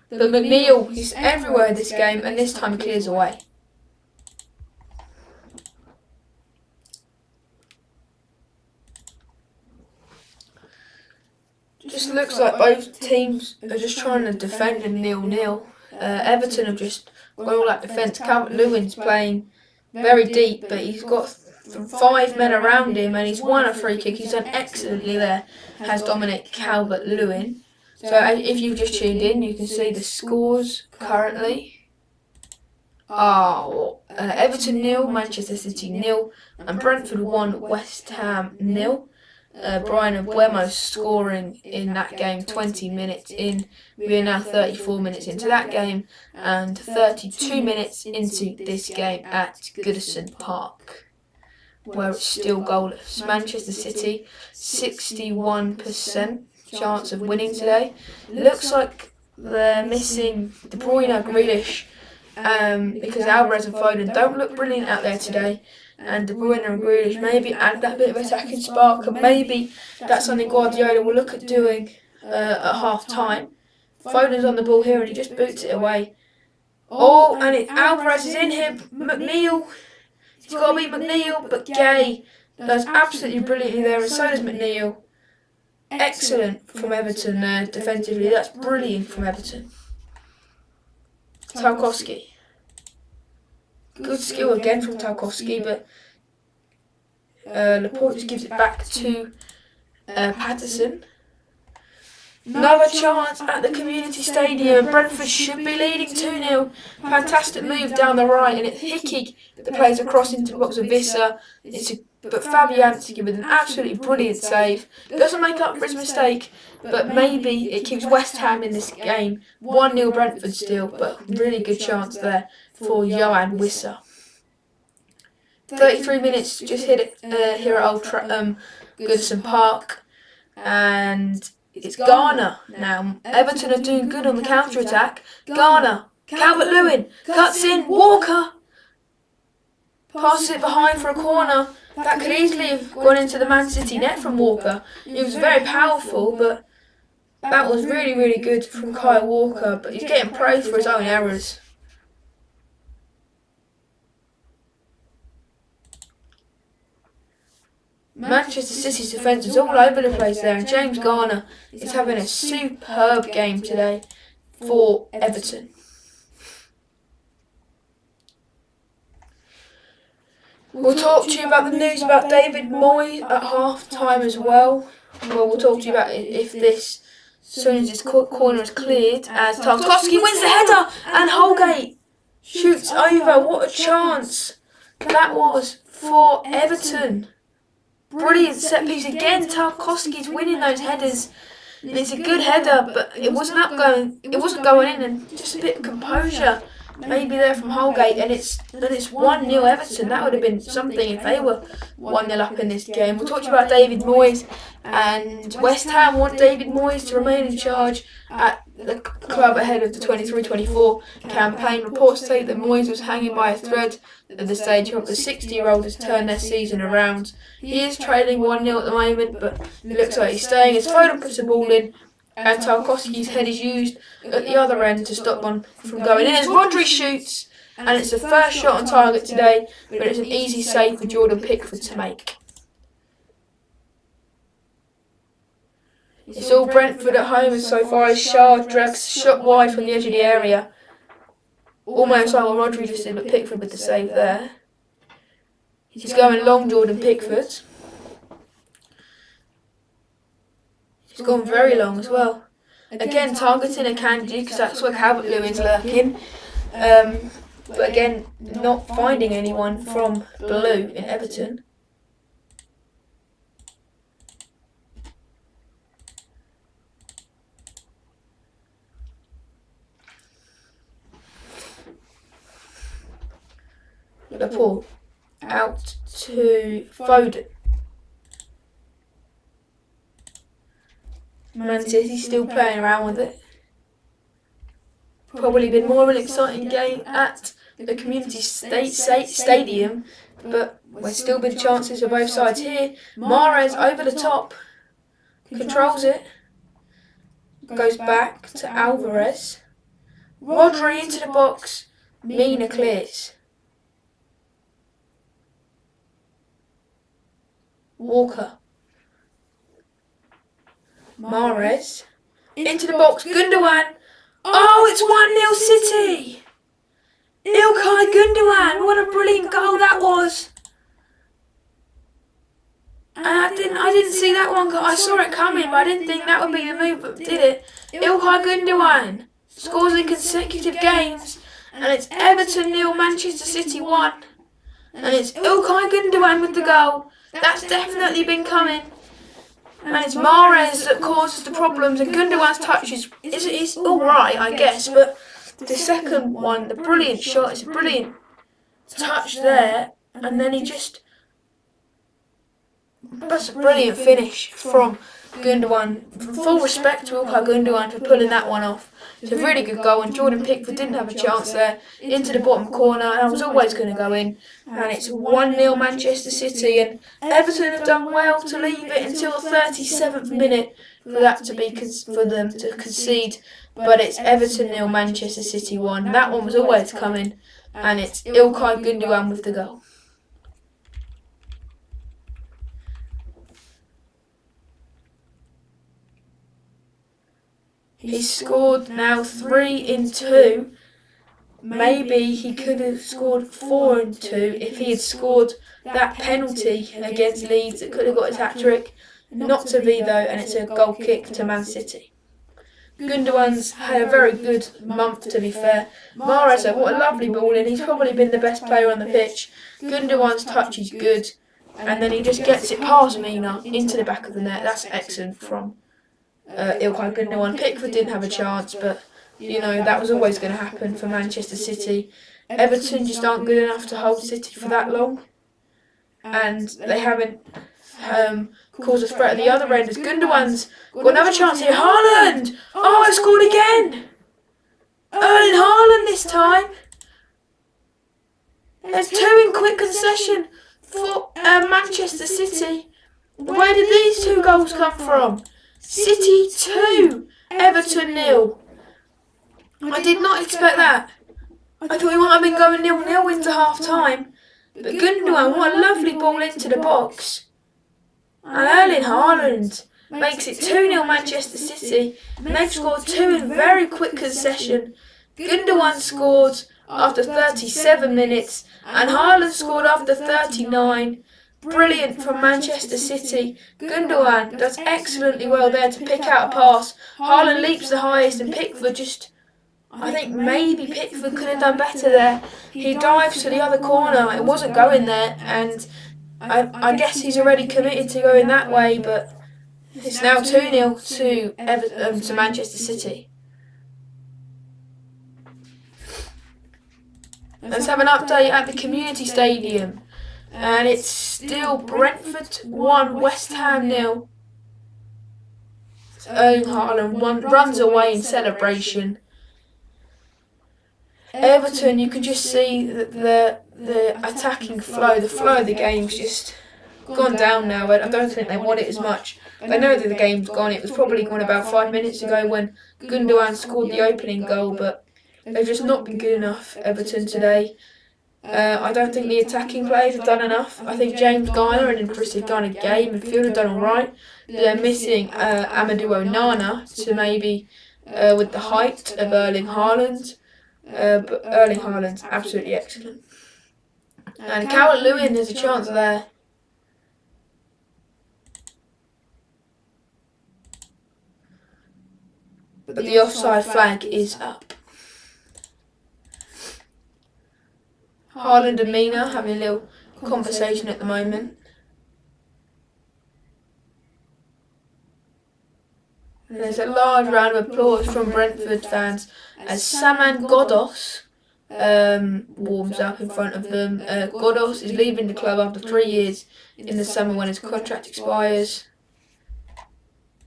but McNeil is everywhere this game, and this time clears away. Just looks like both teams are just trying to defend a 0-0. Everton have just gone all that defence. Calvert-Lewin's playing very deep, but he's got 5 men around him and he's won a free kick. He's done excellently there, has Dominic Calvert-Lewin. So if you've just tuned in, you can see the scores currently. are Everton 0, Manchester City 0, and Brentford 1, West Ham 0. Brian Mbeumo scoring in that game 20 minutes in. We are now 34 minutes into that game and 32 minutes into this game at Goodison Park, where it's still goalless. Manchester City, 61% chance of winning today. Looks like they're missing De Bruyne, Grealish, because Alvarez and Foden don't look brilliant out there today. And De Bruyne and Grealish maybe add that bit of attacking spark, and maybe that's something Guardiola will look at doing at half time. Foden's on the ball here and he just boots it away. And Alvarez is in here. McNeil, he's got to beat McNeil, but Gay does absolutely brilliantly there, and so does McNeil. Excellent from Everton there defensively. That's brilliant from Everton. Tarkowski. Good skill again from Tarkowski, but Laporte just gives it back to Patterson. Another chance at the Community Stadium. Brentford should be leading 2-0. Fantastic move down the right, and it's Hickey that plays across into the box of Visser. But Fabianski with an absolutely brilliant save. Doesn't make up for his mistake, but maybe it keeps West Ham in this game. 1-0 Brentford still, but really good chance there for Johan Visser. 33 minutes just hit it here at Goodison Park, and it's Garner now. Everton are doing good on the counter-attack. Garner, Calvert-Lewin, cuts in, Walker passes it behind for a corner. That could easily have gone into the Man City net from Walker. It was very powerful, but that was really, really good from Kyle Walker. But he's getting praised for his own errors. Manchester City's defence is all over the place there, and James Garner is having a superb game today for Everton. We'll talk to you about the news about David Moyes at half time as well. We'll talk to you about if this, as soon as this corner is cleared, as Tarkowski wins the header and Holgate shoots over. What a chance that was for Everton. Brilliant set piece again. Tarkowski's winning those headers. And it's a good header, but it wasn't going in, and just a bit of composure maybe there from Holgate, and it's 1-0 Everton. That would have been something if they were 1-0 up in this game. We'll talk to you about David Moyes, and West Ham want David Moyes to remain in charge at the club ahead of the 23-24 campaign. Reports state that Moyes was hanging by a thread at the stage of the 60-year-old has turned their season around. He is trailing 1-0 at the moment, but it looks like he's staying as Foden puts the ball in, and Tarkowski's head is used at the other end to stop one from going in as Rodri shoots, and it's the first shot on target today, but it's an easy save for Jordan Pickford to make. It's all Brentford at home so far as Shard drags shot wide from the edge of the area. Almost like what Rodri just did, but Pickford with the save there. He's going long, Jordan Pickford. He's gone very long as well. Again, targeting Akanji because that's where Calvert-Lewin's lurking. But again, not finding anyone from Blue in Everton. Laporte out to Foden. Man City still playing around with it. Probably been more of an exciting game at the Community Stadium, but there's still been chances for both sides here. Mahrez over the top, controls it, goes back to Alvarez. Rodri into the box, Mina clears. Walker. Mahrez into the box. Gundogan. Oh, it's 1-0 City. Ilkay Gundogan. What a brilliant goal that was. And I didn't see that one. I saw it coming, but I didn't think that would be the move. But did it? Ilkay Gundogan scores in consecutive games, And it's Everton 0, Manchester City 1. And it's Ilkay Gundogan with the goal. That's definitely been coming. And it's Mahrez that causes the problems, and Gundogan's touch is alright, I guess, but the second one, the brilliant shot, it's a brilliant touch there, and then that's a brilliant finish from Gundogan. Full respect to Ilkay Gundogan for pulling that one off. It's a really good goal, and Jordan Pickford didn't have a chance there. Into the bottom corner, and I was always going to go in. And it's 1-0 Manchester City, and Everton have done well to leave it until the 37th minute for them to concede. But it's Everton 0, Manchester City 1. That one was always coming, and it's Ilkay Gundogan with the goal. He's scored now 3 in 2. Maybe he could have scored 4 in 2 if he had scored that penalty against Leeds that could have got his hat-trick. Not to be though, and it's a goal kick to Man City. Gundogan's had a very good month, to be fair. Mahrez, what a lovely ball in. He's probably been the best player on the pitch. Gundogan's touch is good, and then he just gets it past Mina into the back of the net. That's excellent from Ilkay Gundogan. Pickford didn't have a chance, but you know that was always going to happen for Manchester City. Everton just aren't good enough to hold City for that long, and they haven't caused a threat at the other end. As Gundogan's got another chance here. Haaland! Oh, scored again! Erling Haaland this time. There's 2 in quick concession for Manchester City. Where did these 2 goals come from? City 2, Everton 0. I did not expect that. I thought we might have been going 0-0 into half time. But Gundogan, what a lovely ball into the box. And Erling Haaland makes it 2-0 Manchester City. And they've scored 2 in very quick concession. Gundogan scored after 37 minutes. And Haaland scored after 39. Brilliant from Manchester City. Gundogan does excellently well there to pick out a pass. Haaland leaps the highest, and Pickford I think maybe Pickford could have done better there. He dives to the other corner. It wasn't going there, and I guess he's already committed to going that way, but it's now 2-0 to Manchester City. Let's have an update at the Community Stadium. And it's still Brentford 1, West Ham 0. Erling Haaland runs away in celebration. Everton, you can just see that the attacking flow, the flow of the game's just gone down now. I don't think they want it as much. They know that the game's gone. It was probably gone about 5 minutes ago when Gundogan scored the opening goal, but they've just not been good enough, Everton, today. I don't think the attacking players have done enough. I think James Garner and Chris have done a game. Midfield have done alright. They're missing Amadou Onana to maybe with the height of Erling Haaland. But Erling Haaland's absolutely excellent. And Calvert-Lewin, there's a chance there. But the offside flag is up. Haaland and Mina having a little conversation at the moment. And there's a large round of applause from Brentford fans as Saman Ghoddos warms up in front of them. Ghoddos is leaving the club after 3 years in the summer when his contract expires.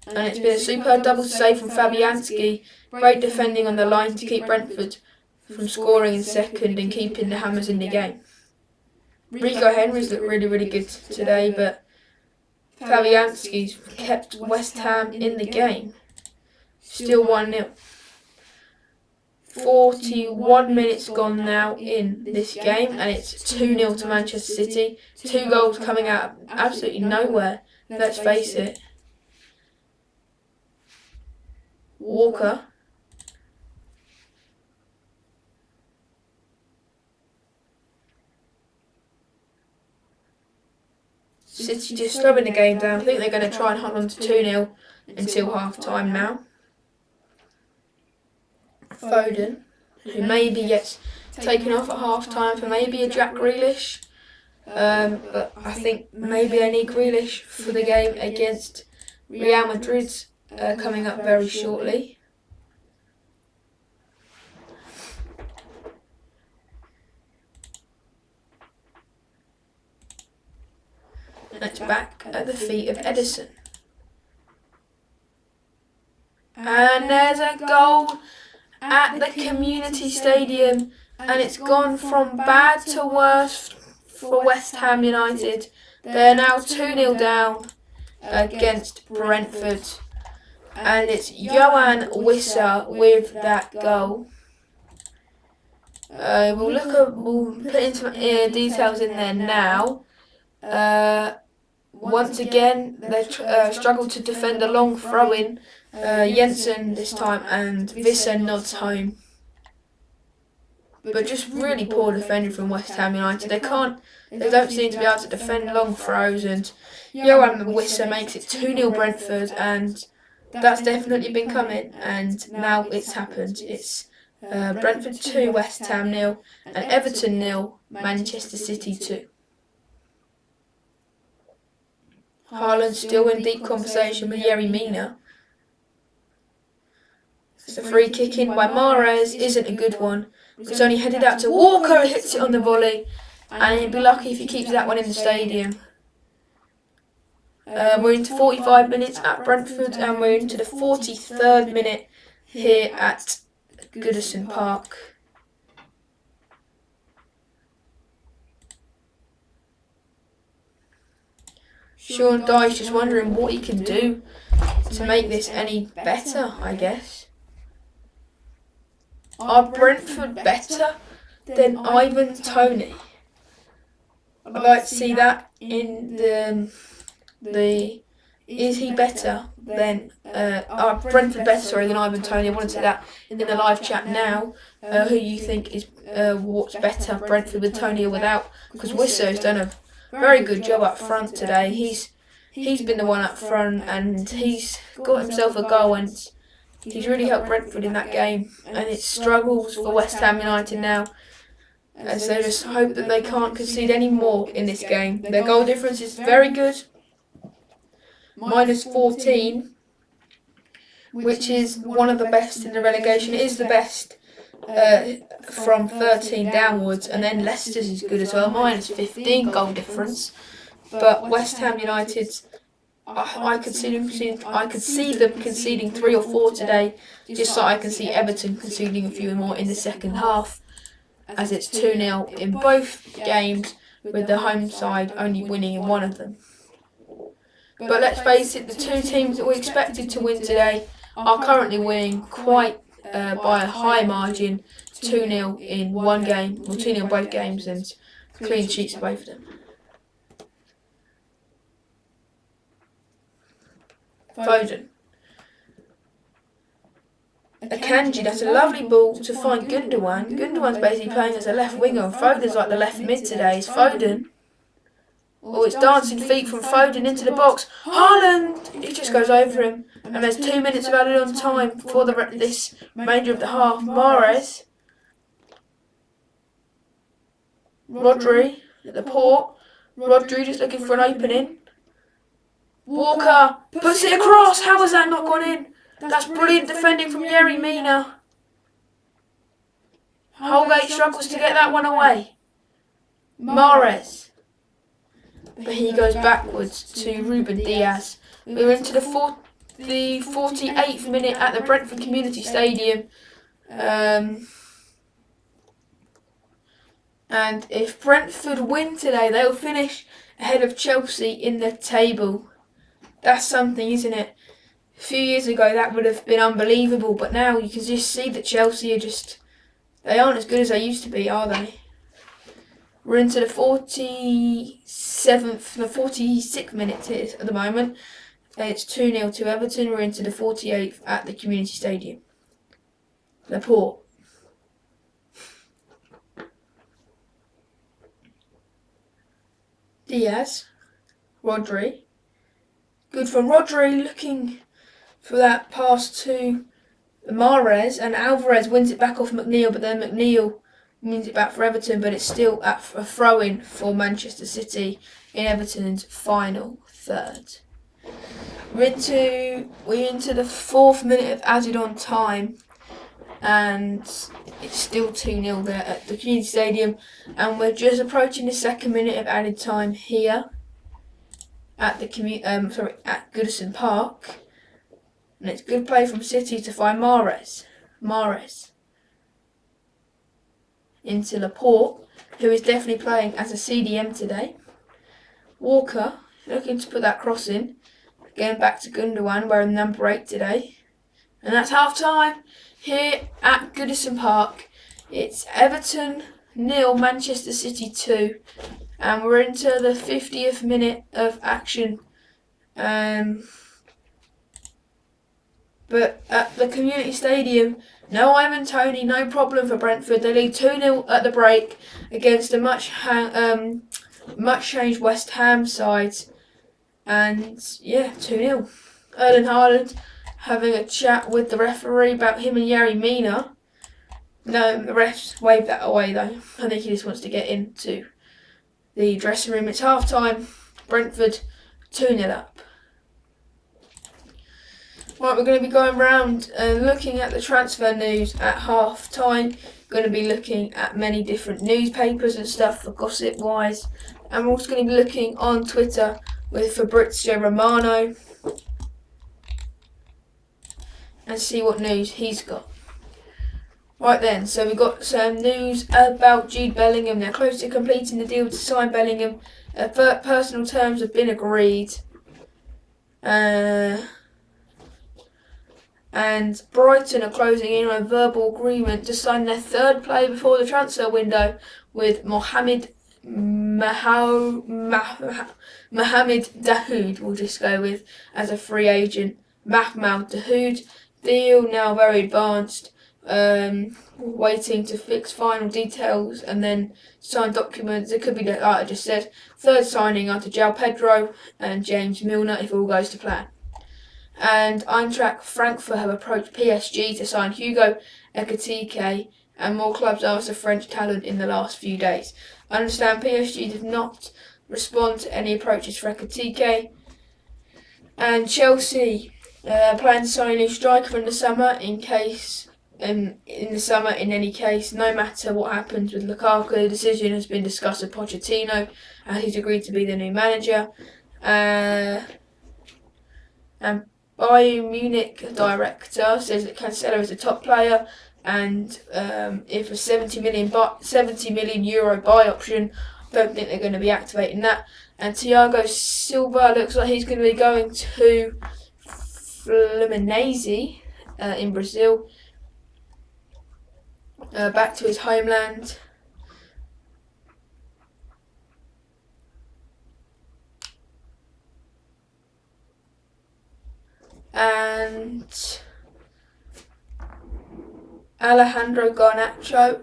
And it's been a superb double save from Fabianski. Great defending on the line to keep Brentford from scoring in second and keeping the Hammers in the game. Rico Henry's looked really, really good today, but Fabianski's kept West Ham in the game. Still 1-0. 41 minutes gone now in this game, and it's 2-0 to Manchester City. 2 goals coming out of absolutely nowhere, let's face it. Walker. City just slowing the game down. I think they're going to try and hold on to 2-0 until half time now. Foden, who maybe gets taken off at half time for maybe a Jack Grealish. But I think maybe they need Grealish for the game against Real Madrid coming up very shortly. And it's back at the feet of Edison. And there's a goal at the community stadium, and it's gone from bad to worse for West Ham United. They're now 2-0 down against Brentford, and it's Johan Wissa with that goal. We'll put into details in there now. Once again, they struggled to defend a long throw-in. Jensen this time, and Wissa nods home. But just really poor defending from West Ham United. They don't seem to be able to defend long throws, and Johan Wissa makes it 2-0 Brentford, and that's definitely been coming, and now it's happened. It's Brentford 2, West Ham 0, and Everton 0, Manchester City 2. Haaland still in deep conversation with Yerry Mina. The free kick in by Mahrez isn't a good one. It's only headed out to Walker, who hits it on the volley, and he'd be lucky if he keeps that one in the stadium. We're into 45 minutes at Brentford, and we're into the 43rd minute here at Goodison Park. Sean Dyche just wondering what he can do to make this any better, I guess. Are Brentford better than Ivan Toney? I'd like to see that in the is he better than are Brentford better than Ivan Toney? I want to say that in the live chat now. Who you think is what's better, Brentford with Toney or without? Because Wissa has done a very good job up front today. He's been the one up front, and he's got himself a goal, and he's really helped Brentford in that game. And it's struggles for West Ham United now, as they just hope that they can't concede any more in this game. Their goal difference is very good, -14, which is one of the best in the relegation. It is the best from 13 downwards, and then Leicester's is good as well, -15 goal difference. But West Ham United, I could see them conceding 3 or 4 today, just so I can see Everton conceding a few more in the second half, as it's 2-0 in both games, with the home side only winning in one of them. But let's face it, the two teams that we expected to win today are currently winning quite by a high margin, 2-0 in one game, or 2-0 in both games, and clean sheets of both of them. Foden. Akanji, that's a lovely ball to find Gundogan. Gundogan's basically playing as a left winger, and Foden's like the left mid today. It's Foden. Oh, it's dancing feet from Foden into the box. Haaland! He just goes over him. And there's 2 minutes of added on time before this remainder of the half. Mahrez. Rodri at the port. Rodri just looking for an opening. Walker puts it across. How has that not gone in? That's brilliant defending from Yerry Mina. Holgate struggles to get that one away. Mahrez. But he goes backwards to Ruben Diaz. We're into the 48th minute at the Brentford Community Stadium. And if Brentford win today, they'll finish ahead of Chelsea in the table. That's something, isn't it? A few years ago that would have been unbelievable, but now you can just see that Chelsea are they aren't as good as they used to be, are they? We're into the 46th minute at the moment. It's 2-0 to Everton. We're into the 48th at the Community Stadium. Laporte. Diaz. Rodri. Good from Rodri, looking for that pass to Mahrez, and Alvarez wins it back off McNeil, but then McNeil means it back for Everton, but it's still a throw-in for Manchester City in Everton's final third. We're into the 4th minute of added on time, and it's still 2-0 there at the Community Stadium, and we're just approaching the 2nd minute of added time here at at Goodison Park, and it's good play from City to find Mahrez into Laporte, who is definitely playing as a CDM today. Walker looking to put that cross in, going back to Gundogan wearing number 8 today, and that's half time here at Goodison Park. It's Everton 0, Manchester City 2, and we're into the 50th minute of action. But at the Community Stadium, no Ivan Toney, no problem for Brentford. They lead 2-0 at the break against a much changed West Ham side. And yeah, 2-0. Erling Haaland having a chat with the referee about him and Yerry Mina. No, the refs waved that away though. I think he just wants to get into the dressing room. It's half time. Brentford 2-0 up. Right, we're going to be going round and looking at the transfer news at half time. Going to be looking at many different newspapers and stuff for gossip wise. And we're also going to be looking on Twitter with Fabrizio Romano and see what news he's got. Right then, so we've got some news about Jude Bellingham. They're close to completing the deal to sign Bellingham. Personal terms have been agreed. And Brighton are closing in on a verbal agreement to sign their 3rd player before the transfer window with Mohamed Dahoud, we'll just go with, as a free agent. Mohamed Dahoud, deal now very advanced, waiting to fix final details and then sign documents. It could be, like I just said, 3rd signing after João Pedro and James Milner if all goes to plan. And Eintracht Frankfurt have approached PSG to sign Hugo Ekitike, and more clubs asked the French talent in the last few days. I understand PSG did not respond to any approaches for Ekitike, and Chelsea plan to sign a new striker in the summer in any case. No matter what happens with Lukaku, the decision has been discussed with Pochettino, and he's agreed to be the new manager. And Bayern Munich director says that Cancelo is a top player, and if a 70 million euro buy option, I don't think they're going to be activating that. And Thiago Silva looks like he's going to be going to Fluminense in Brazil, back to his homeland. And Alejandro Garnacho,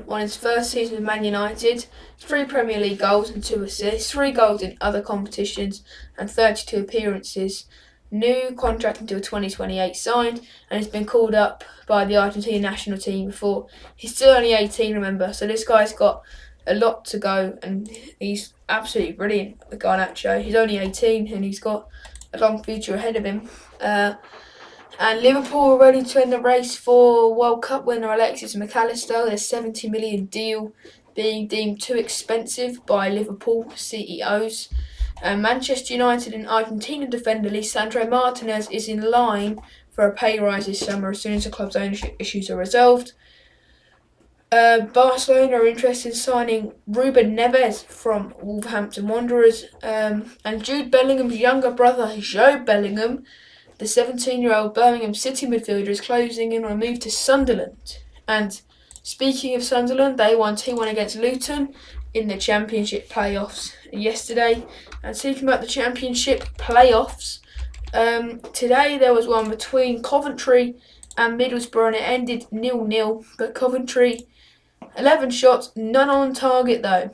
on his first season with Man United, 3 Premier League goals and 2 assists, 3 goals in other competitions and 32 appearances. New contract until 2028 signed, and has been called up by the Argentine national team before. He's still only 18, remember, so this guy's got a lot to go, and he's absolutely brilliant, Garnacho. He's only 18 and he's got a long future ahead of him. And Liverpool are ready to end the race for World Cup winner Alexis McAllister. Their 70 million deal being deemed too expensive by Liverpool CEOs. And Manchester United and Argentina defender Lisandro Martinez is in line for a pay rise this summer as soon as the club's ownership issues are resolved. Barcelona are interested in signing Ruben Neves from Wolverhampton Wanderers. And Jude Bellingham's younger brother, Joe Bellingham, the 17-year-old Birmingham City midfielder, is closing in on a move to Sunderland. And speaking of Sunderland, they won 2-1 against Luton in the Championship playoffs yesterday. And speaking about the Championship playoffs, today there was one between Coventry and Middlesbrough, and it ended 0-0. But Coventry, 11 shots, none on target though.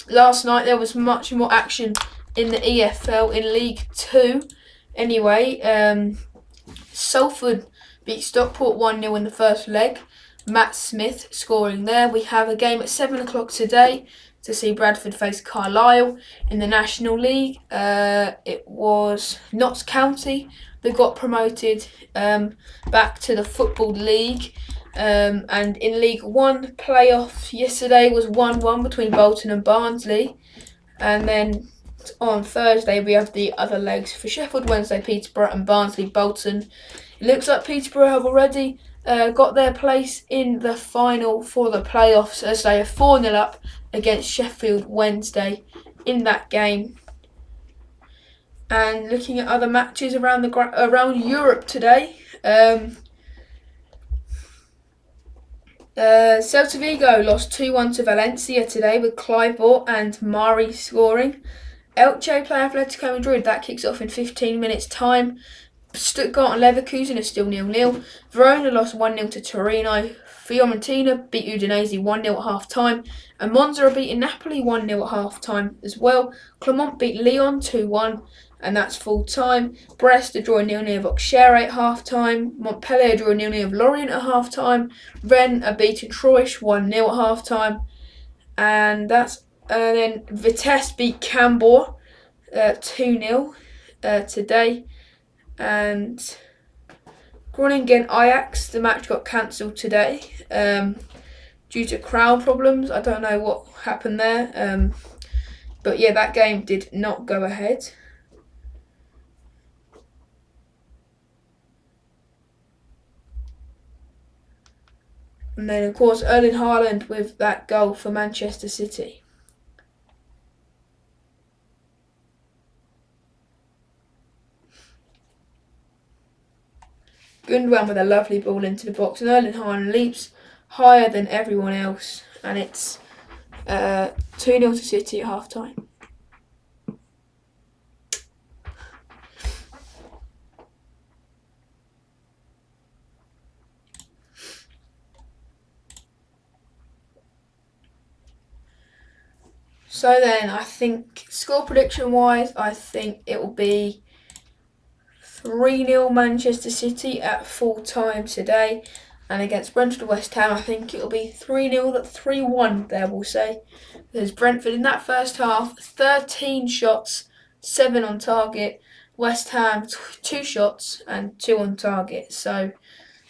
Last night there was much more action in the EFL in League 2. Anyway, Salford beat Stockport 1-0 in the first leg. Matt Smith scoring there. We have a game at 7 o'clock today to see Bradford face Carlisle in the National League. It was Notts County that got promoted back to the Football League. And in League One playoff yesterday was 1-1 between Bolton and Barnsley. And then on Thursday we have the other legs for Sheffield Wednesday, Peterborough and Barnsley, Bolton. It looks like Peterborough have already got their place in the final for the playoffs as they are 4-0 up against Sheffield Wednesday in that game. And looking at other matches around Europe today, Celta Vigo lost 2-1 to Valencia today with Clivert and Mari scoring. Elche play Atletico Madrid. That kicks off in 15 minutes time. Stuttgart and Leverkusen are still 0-0. Verona lost 1-0 to Torino. Fiorentina beat Udinese 1-0 at half-time. And Monza are beating Napoli 1-0 at half-time as well. Clermont beat Lyon 2-1, and that's full-time. Brest are drawing 0-0 with Auxerre at half-time. Montpellier draw 0-0 with Lorient at half-time. Rennes are beating Troyes 1-0 at half-time. And then Vitesse beat Chambord 2-0 today. And Groningen Ajax, the match got cancelled today due to crowd problems. I don't know what happened there. But yeah, that game did not go ahead. And then, of course, Erling Haaland with that goal for Manchester City. Gundogan with a lovely ball into the box, and Erling Haaland leaps higher than everyone else, and it's 2-0 to City at half-time. So then, I think, score prediction-wise, I think it will be 3-0 Manchester City at full-time today. And against Brentford West Ham, I think it will be 3-0, 3-1 there, we'll say. There's Brentford in that first half, 13 shots, 7 on target. West Ham, 2 shots and 2 on target. So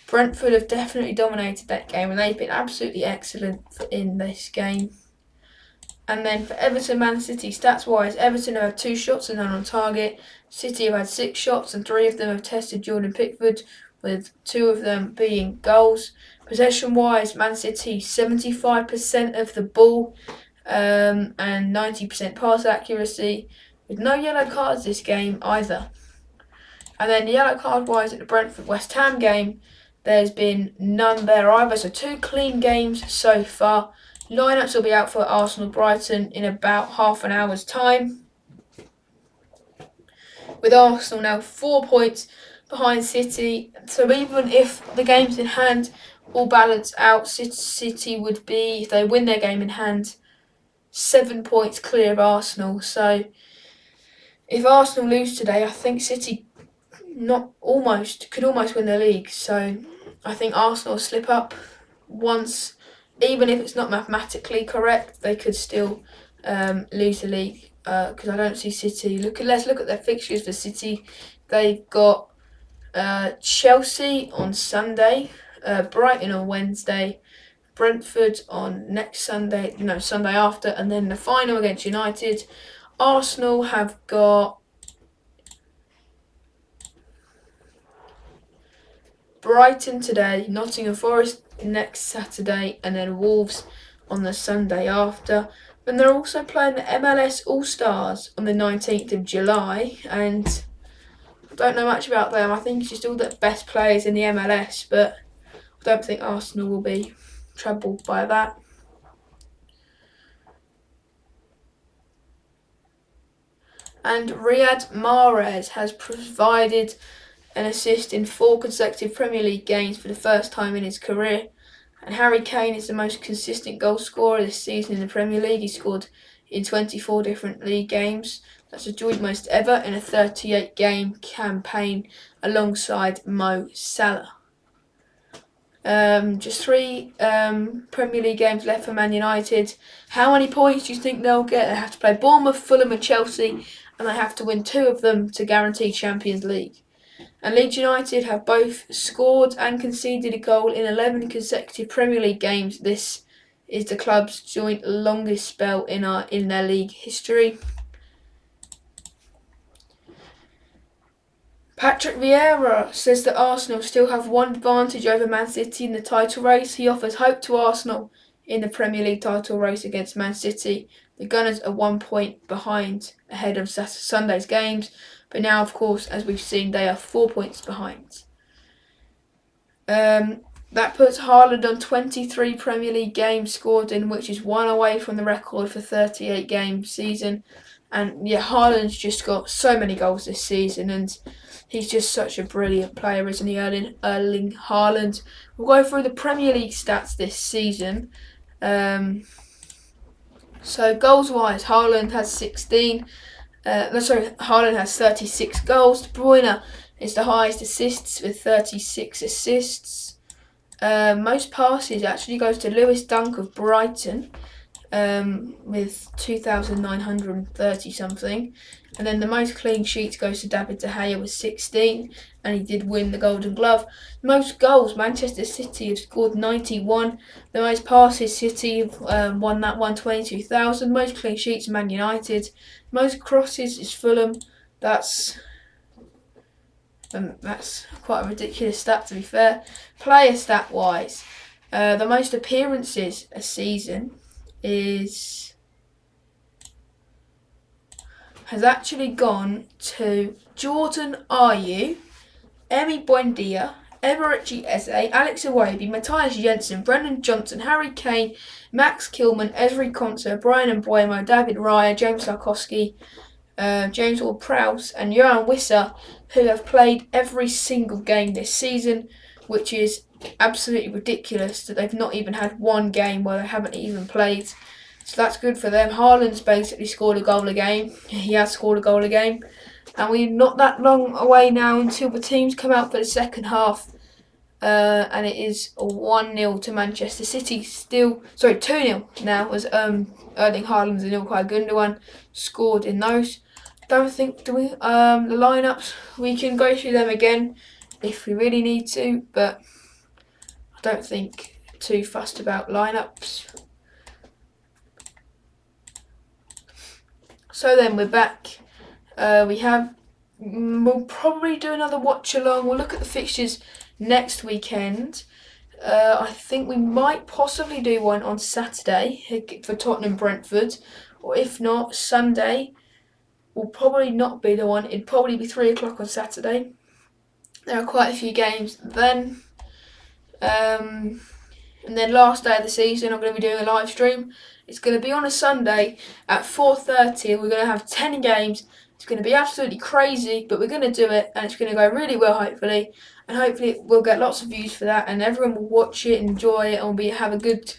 Brentford have definitely dominated that game, and they've been absolutely excellent in this game. And then for Everton, Man City, stats-wise, Everton have had 2 shots and none on target. City have had 6 shots and 3 of them have tested Jordan Pickford, with 2 of them being goals. Possession-wise, Man City 75% of the ball and 90% pass accuracy, with no yellow cards this game either. And then yellow card-wise at the Brentford-West Ham game, there's been none there either. So 2 clean games so far. Lineups will be out for Arsenal-Brighton in about half an hour's time, with Arsenal now 4 points behind City. So even if the games in hand all balance out, City would be, if they win their game in hand, 7 points clear of Arsenal. So if Arsenal lose today, I think City could almost win the league. So I think Arsenal will slip up once. Even if it's not mathematically correct, they could still lose the league because I don't see City. Let's look at their fixtures for City. They've got Chelsea on Sunday, Brighton on Wednesday, Brentford on Sunday after, and then the final against United. Arsenal have got Brighton today, Nottingham Forest next Saturday, and then Wolves on the Sunday after. And they're also playing the MLS All-Stars on the 19th of July, and I don't know much about them. I think it's just all the best players in the MLS, but I don't think Arsenal will be troubled by that. And Riyad Mahrez has provided an assist in 4 consecutive Premier League games for the first time in his career. And Harry Kane is the most consistent goal scorer this season in the Premier League. He scored in 24 different league games. That's the joint most ever in a 38-game campaign alongside Mo Salah. Just 3 Premier League games left for Man United. How many points do you think they'll get? They have to play Bournemouth, Fulham and Chelsea, and they have to win 2 of them to guarantee Champions League. And Leeds United have both scored and conceded a goal in 11 consecutive Premier League games. This is the club's joint longest spell in their league history. Patrick Vieira says that Arsenal still have one advantage over Man City in the title race. He offers hope to Arsenal in the Premier League title race against Man City. The Gunners are 1 point behind ahead of Sunday's games, but now, of course, as we've seen, they are 4 points behind. That puts Haaland on 23 Premier League games scored in, which is 1 away from the record for 38 game season. And yeah, Haaland's just got so many goals this season, and he's just such a brilliant player, isn't he, Erling Haaland? We'll go through the Premier League stats this season. So goals-wise, Haaland has 16. Haaland has 36 goals. De Bruyne is the highest assists with 36 assists. Most passes actually goes to Lewis Dunk of Brighton, with 2,930 something, and then the most clean sheets goes to David De Gea with 16, and he did win the Golden Glove. Most goals, Manchester City have scored 91. The most passes, City have won that one, 22,000. Most clean sheets, Man United. Most crosses is Fulham. That's quite a ridiculous stat, to be fair. Player stat wise, the most appearances a season has actually gone to Jordan Ayew, Emi Buendia, Eberechi Eze, Alex Iwobi, Matthias Jensen, Brennan Johnson, Harry Kane, Max Kilman, Ezri Konsa, Brian Mbeumo, David Raya, James Tarkowski, James Ward-Prowse and Johan Wissa, who have played every single game this season, which is absolutely ridiculous that they've not even had one game where they haven't even played. So that's good for them. Haaland's basically scored a goal a game. He has scored a goal a game. And we're not that long away now until the teams come out for the second half. And it is 1-0 to Manchester City. 2-0 now, as Erling Haaland and Ilkay Gundogan scored in those. Don't think the lineups, we can go through them again if we really need to, but I don't think too fussed about lineups. So then we're back. We'll probably do another watch along. We'll look at the fixtures next weekend. I think we might possibly do one on Saturday for Tottenham Brentford, or if not, Sunday will probably not be the one. It'd probably be 3 o'clock on Saturday. There are quite a few games then. And then last day of the season, I'm going to be doing a live stream. It's going to be on a Sunday at 4:30. We're going to have 10 games. It's going to be absolutely crazy, but we're going to do it, and it's going to go really well, hopefully. And hopefully we'll get lots of views for that, and everyone will watch it, enjoy it, and we'll have a good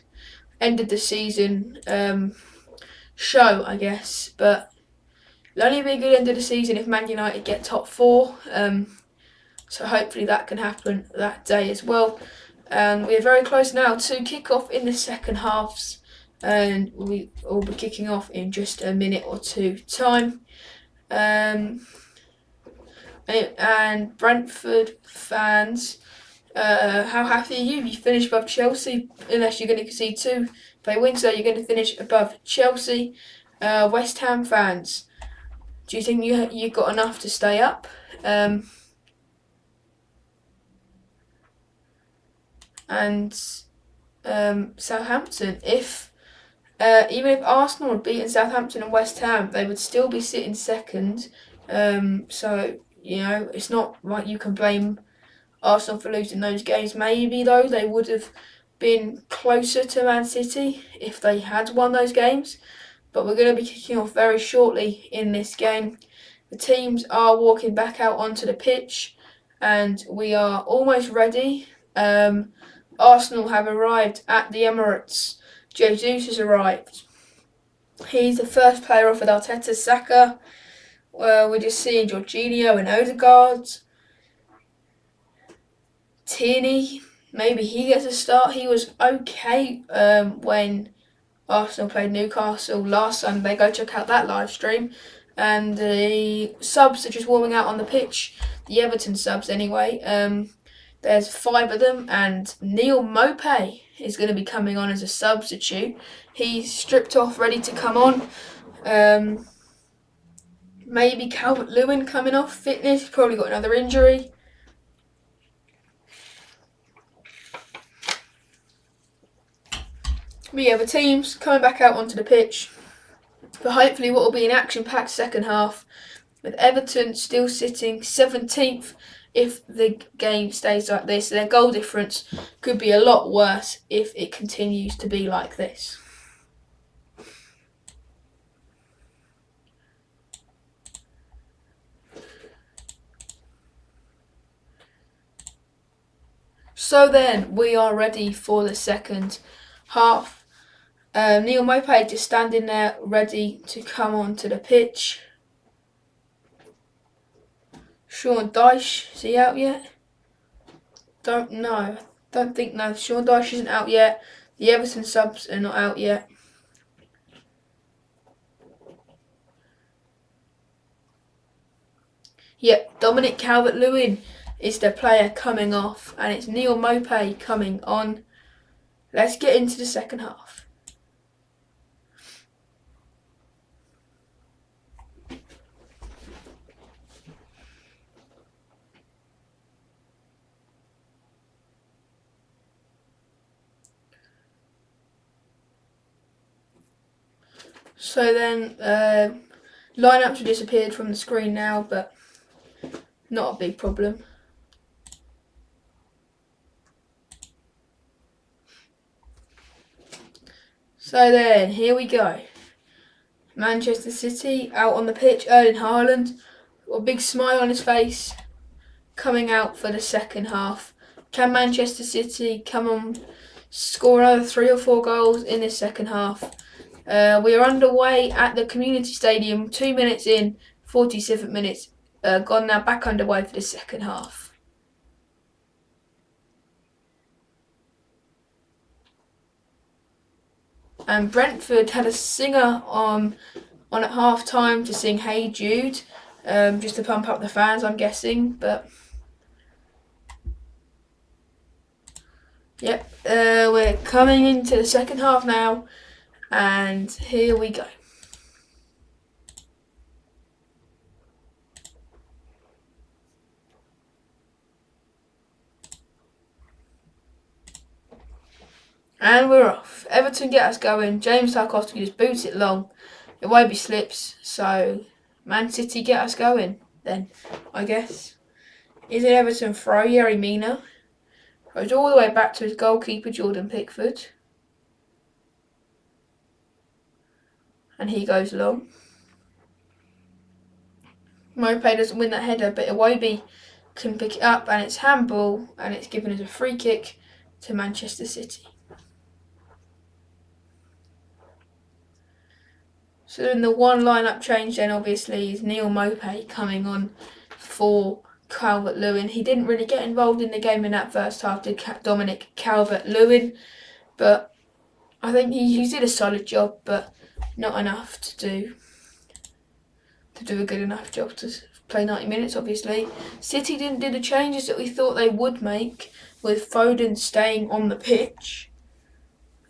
end of the season show, I guess. But it'll only be a good end of the season if Man United get top 4. So hopefully that can happen that day as well. And we're very close now to kick off in the second halves, and we will be kicking off in just a minute or two time. And Brentford fans, how happy are you? You finished above Chelsea, unless you're going to concede 2. If they win, so you're going to finish above Chelsea. West Ham fans, do you think you got enough to stay up? And Southampton, even if Arsenal had beaten Southampton and West Ham, they would still be sitting second. So, it's not like you can blame Arsenal for losing those games. Maybe, though, they would have been closer to Man City if they had won those games. But we're going to be kicking off very shortly in this game. The teams are walking back out onto the pitch, and we are almost ready. Arsenal have arrived at the Emirates. Jesus has arrived. He's the first player off with Arteta. Saka. We're just seeing Jorginho and Odegaard. Tierney. maybe he gets a start. He was okay when Arsenal played Newcastle last Sunday. Go check out that live stream. And the subs are just warming out on the pitch. The Everton subs, anyway. There's 5 of them, and Neil Maupay is going to be coming on as a substitute. He's stripped off, ready to come on. Maybe Calvert-Lewin coming off fitness. He's probably got another injury. But yeah, the team's coming back out onto the pitch for hopefully what will be an action-packed second half, with Everton still sitting 17th. If the game stays like this, their goal difference could be a lot worse if it continues to be like this. So then, we are ready for the second half. Neil Maupay just standing there ready to come onto the pitch. Sean Dyche, is he out yet? Don't know. Don't think no. Sean Dyche isn't out yet. The Everton subs are not out yet. Yep, Dominic Calvert-Lewin is the player coming off, and it's Neil Maupay coming on. Let's get into the second half. So then, lineups have disappeared from the screen now, but not a big problem. So then, here we go. Manchester City out on the pitch. Erling Haaland, got a big smile on his face, coming out for the second half. Can Manchester City come on, score another 3 or 4 goals in this second half? We are underway at the Community Stadium, 2 minutes in, 47 minutes gone now, back underway for the second half. And Brentford had a singer on at half time to sing Hey Jude, just to pump up the fans, I'm guessing. But yep, we're coming into the second half now, and here we go. And we're off. Everton get us going. James Tarkowski just boots it long. It won't be slips. So Man City get us going then, I guess. Is it Everton throw? Yerry Mina goes all the way back to his goalkeeper Jordan Pickford. And he goes long. Maupay doesn't win that header, but Iwobi can pick it up, and it's handball, and it's given as a free kick to Manchester City. So then the one lineup change then obviously is Neil Maupay coming on for Calvert-Lewin. He didn't really get involved in the game in that first half, did Dominic Calvert-Lewin, but I think he did a solid job, but not enough to do a good enough job to play 90 minutes, obviously. City didn't do the changes that we thought they would make, with Foden staying on the pitch.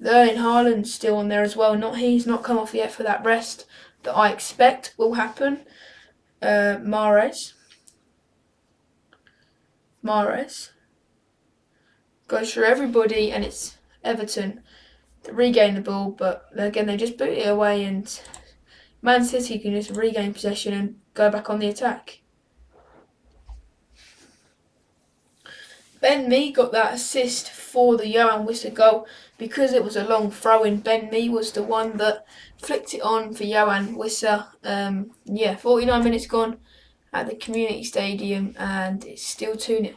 Erling Haaland's still on there as well. He's not come off yet for that rest that I expect will happen. Mahrez goes through everybody, and it's Everton that regain the ball, but again they just boot it away, and Man City can just regain possession and go back on the attack. Ben Mee got that assist for the Johan Wissa goal because it was a long throw-in. Ben Mee was the one that flicked it on for Johan Wissa. 49 minutes gone at the Community Stadium, and it's still 2-0.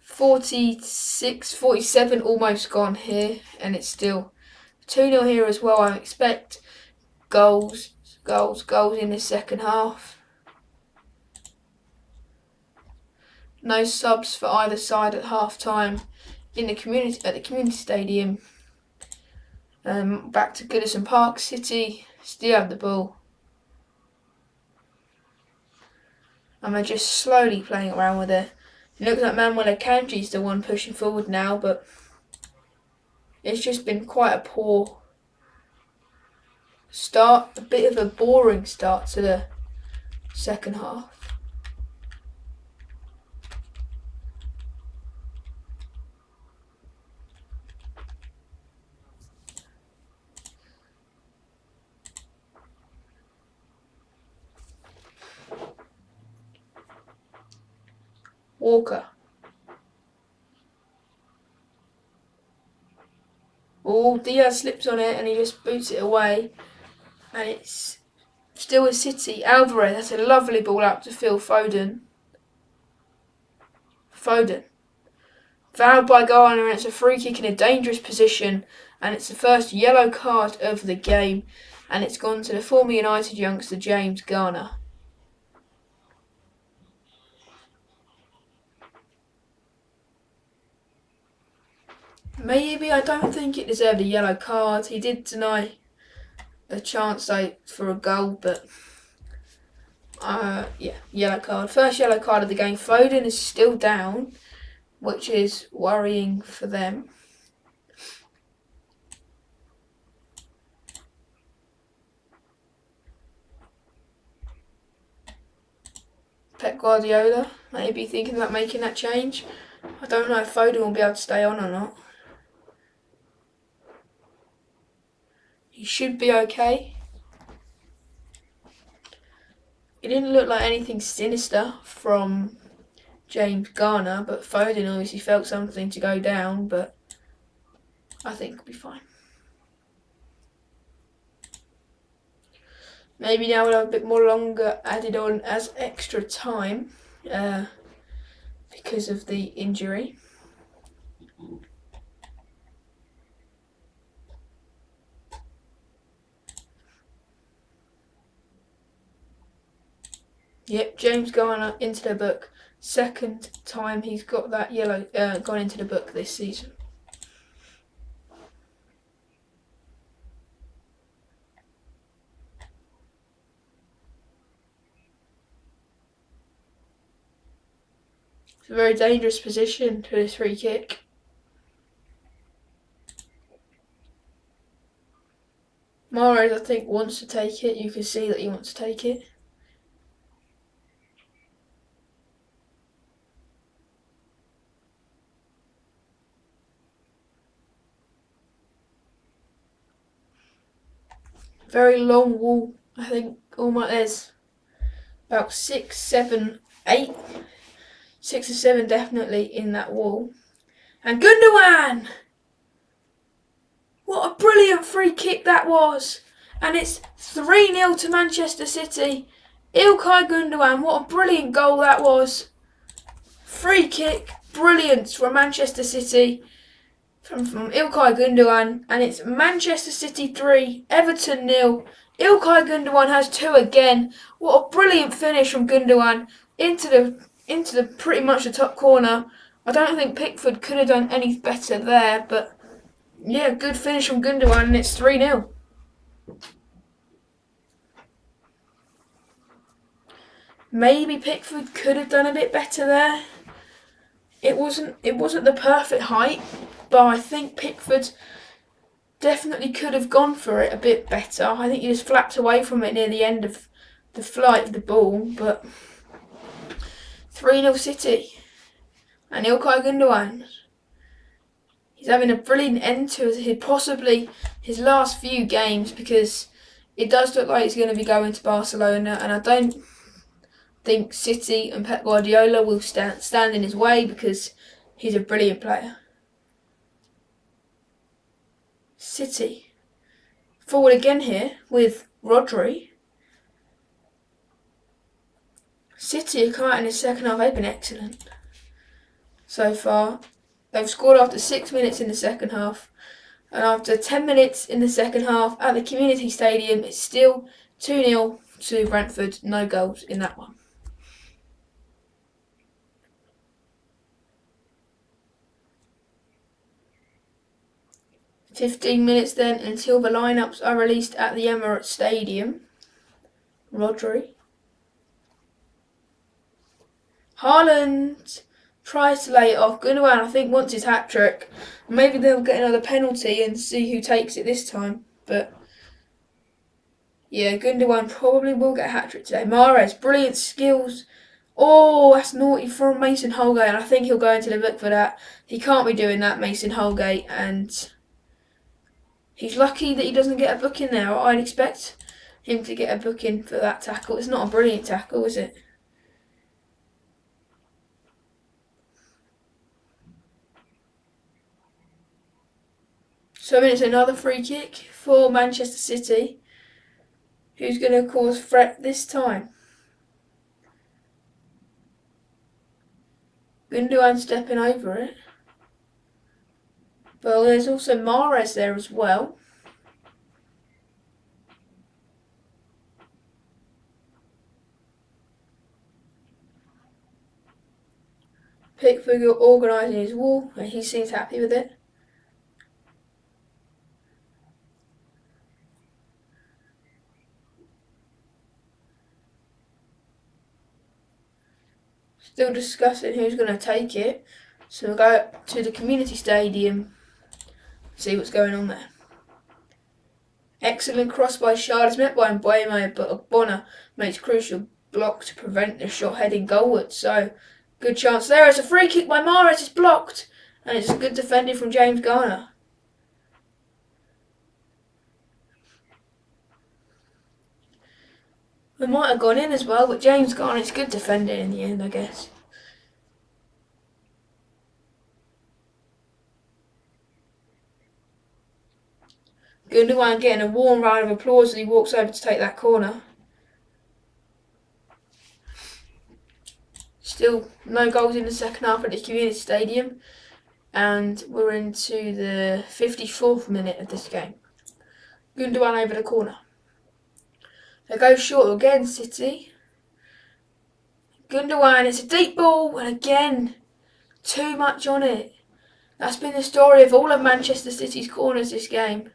47 almost gone here, and it's still 2-0 here as well. I expect goals in the second half. No subs for either side at half time at the community stadium. Back to Goodison Park. City still have the ball. And they're just slowly playing around with it. It looks like Manuel Akanji's the one pushing forward now, but it's just been quite a poor start. A bit of a boring start to the second half. Walker. Oh, Diaz slips on it and he just boots it away. And it's still a City. Alvarez, that's a lovely ball out to Phil Foden. Fouled by Garner, and it's a free kick in a dangerous position. And it's the first yellow card of the game. And it's gone to the former United youngster, James Garner. Maybe, I don't think it deserved a yellow card. He did deny a chance for a goal, but yeah, yellow card. First yellow card of the game. Foden is still down, which is worrying for them. Pep Guardiola maybe thinking about making that change. I don't know if Foden will be able to stay on or not. He should be okay. It didn't look like anything sinister from James Garner, but Foden obviously felt something to go down, but I think he'll be fine. Maybe now we'll have a bit more longer added on as extra time because of the injury. Yep, James Garner into the book. Second time he's got that yellow gone into the book this season. It's a very dangerous position to this free kick. Mahrez, I think, wants to take it. You can see that he wants to take it. Very long wall. I think there's about 6, 7, 8. 6 or 7 definitely in that wall. And Gundogan! What a brilliant free kick that was! And it's 3-0 to Manchester City. Ilkay Gundogan, what a brilliant goal that was. Free kick, brilliant from Manchester City. From Ilkay Gundogan. And it's Manchester City 3, Everton 0. Ilkay Gundogan has 2 again. What a brilliant finish from Gundogan into the pretty much the top corner. I don't think Pickford could have done any better there, but yeah, good finish from Gundogan, and it's 3-0. Maybe Pickford could have done a bit better there. It wasn't the perfect height, but I think Pickford definitely could have gone for it a bit better. I think he just flapped away from it near the end of the flight of the ball, but 3-0 City. And Ilkay Gundogan, he's having a brilliant end to possibly his last few games, because it does look like he's going to be going to Barcelona, and I don't think City and Pep Guardiola will stand in his way, because he's a brilliant player. City forward again here with Rodri. City are come out in the second half. They've been excellent so far. They've scored after 6 minutes in the second half, and after 10 minutes in the second half at the community stadium, it's still 2-0 to Brentford. No goals in that one. 15 minutes then until the lineups are released at the Emirates Stadium. Rodri. Haaland tries to lay it off. Gundogan, I think, wants his hat-trick. Maybe they'll get another penalty and see who takes it this time. But, yeah, Gundogan probably will get a hat-trick today. Mahrez, brilliant skills. Oh, that's naughty from Mason Holgate, and I think he'll go into the book for that. He can't be doing that, Mason Holgate, and he's lucky that he doesn't get a booking there. I'd expect him to get a booking for that tackle. It's not a brilliant tackle, is it? So it's another free kick for Manchester City. Who's going to cause threat this time? Gundogan stepping over it. Well, there's also Mahrez there as well. Pickford organising his wall, and he seems happy with it. Still discussing who's going to take it. So we'll go to the community stadium, see what's going on there. Excellent cross by Shard, is met by Mbuemo, but Ogbonna makes crucial block to prevent the shot heading goalward. So, good chance there. It's a free kick by Mahrez, it's blocked. And it's a good defending from James Garner. It might have gone in as well, but James Garner's good defending in the end, I guess. Gundogan getting a warm round of applause as he walks over to take that corner. Still no goals in the second half at the community stadium, and we're into the 54th minute of this game. Gundogan over the corner. They go short again, City. Gundogan, it's a deep ball, and again, too much on it. That's been the story of all of Manchester City's corners this game.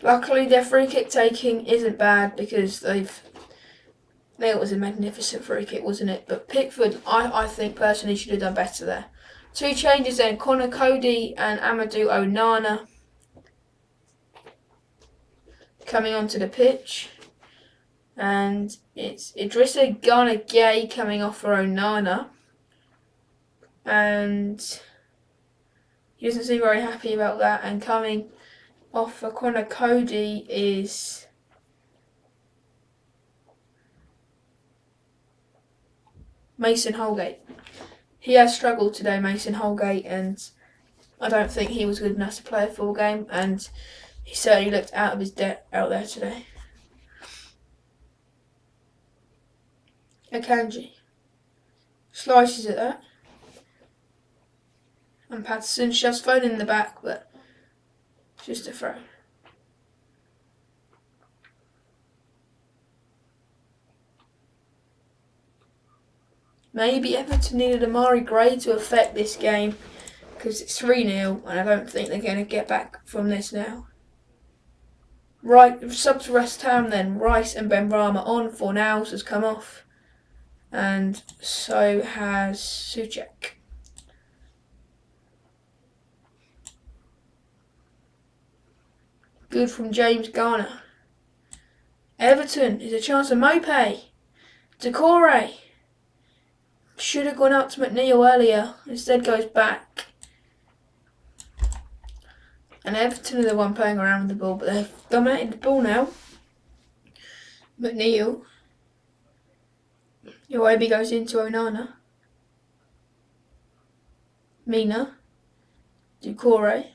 Luckily, their free kick taking isn't bad because it was a magnificent free kick, wasn't it? But Pickford, I think personally should have done better there. Two changes then, Connor Cody and Amadou Onana coming onto the pitch. And it's Idrissa Gana Gueye coming off for Onana. And he doesn't seem very happy about that. And coming off for Connor Cody is Mason Holgate. He has struggled today, Mason Holgate, and I don't think he was good enough to play a full game, and he certainly looked out of his depth out there today. Akanji slices at that, and Patterson shoves Foden in the back, but just a throw. Maybe Everton needed Amari Gray to affect this game because it's 3-0 and I don't think they're going to get back from this now. Right, sub to West Ham then. Rice and Benrahma on. Fornals has come off. And so has Souček. Good from James Garner. Everton is a chance of Mope. Decore. Should have gone out to McNeil earlier. Instead goes back. And Everton are the one playing around with the ball, but they've dominated the ball now. McNeil. Iwobi goes into Onana. Mina. Decore.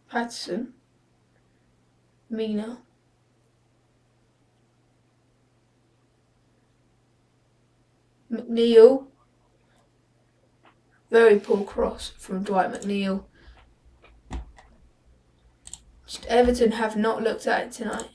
Patterson. Mina. McNeil. Very poor cross from Dwight McNeil. Just Everton have not looked at it tonight.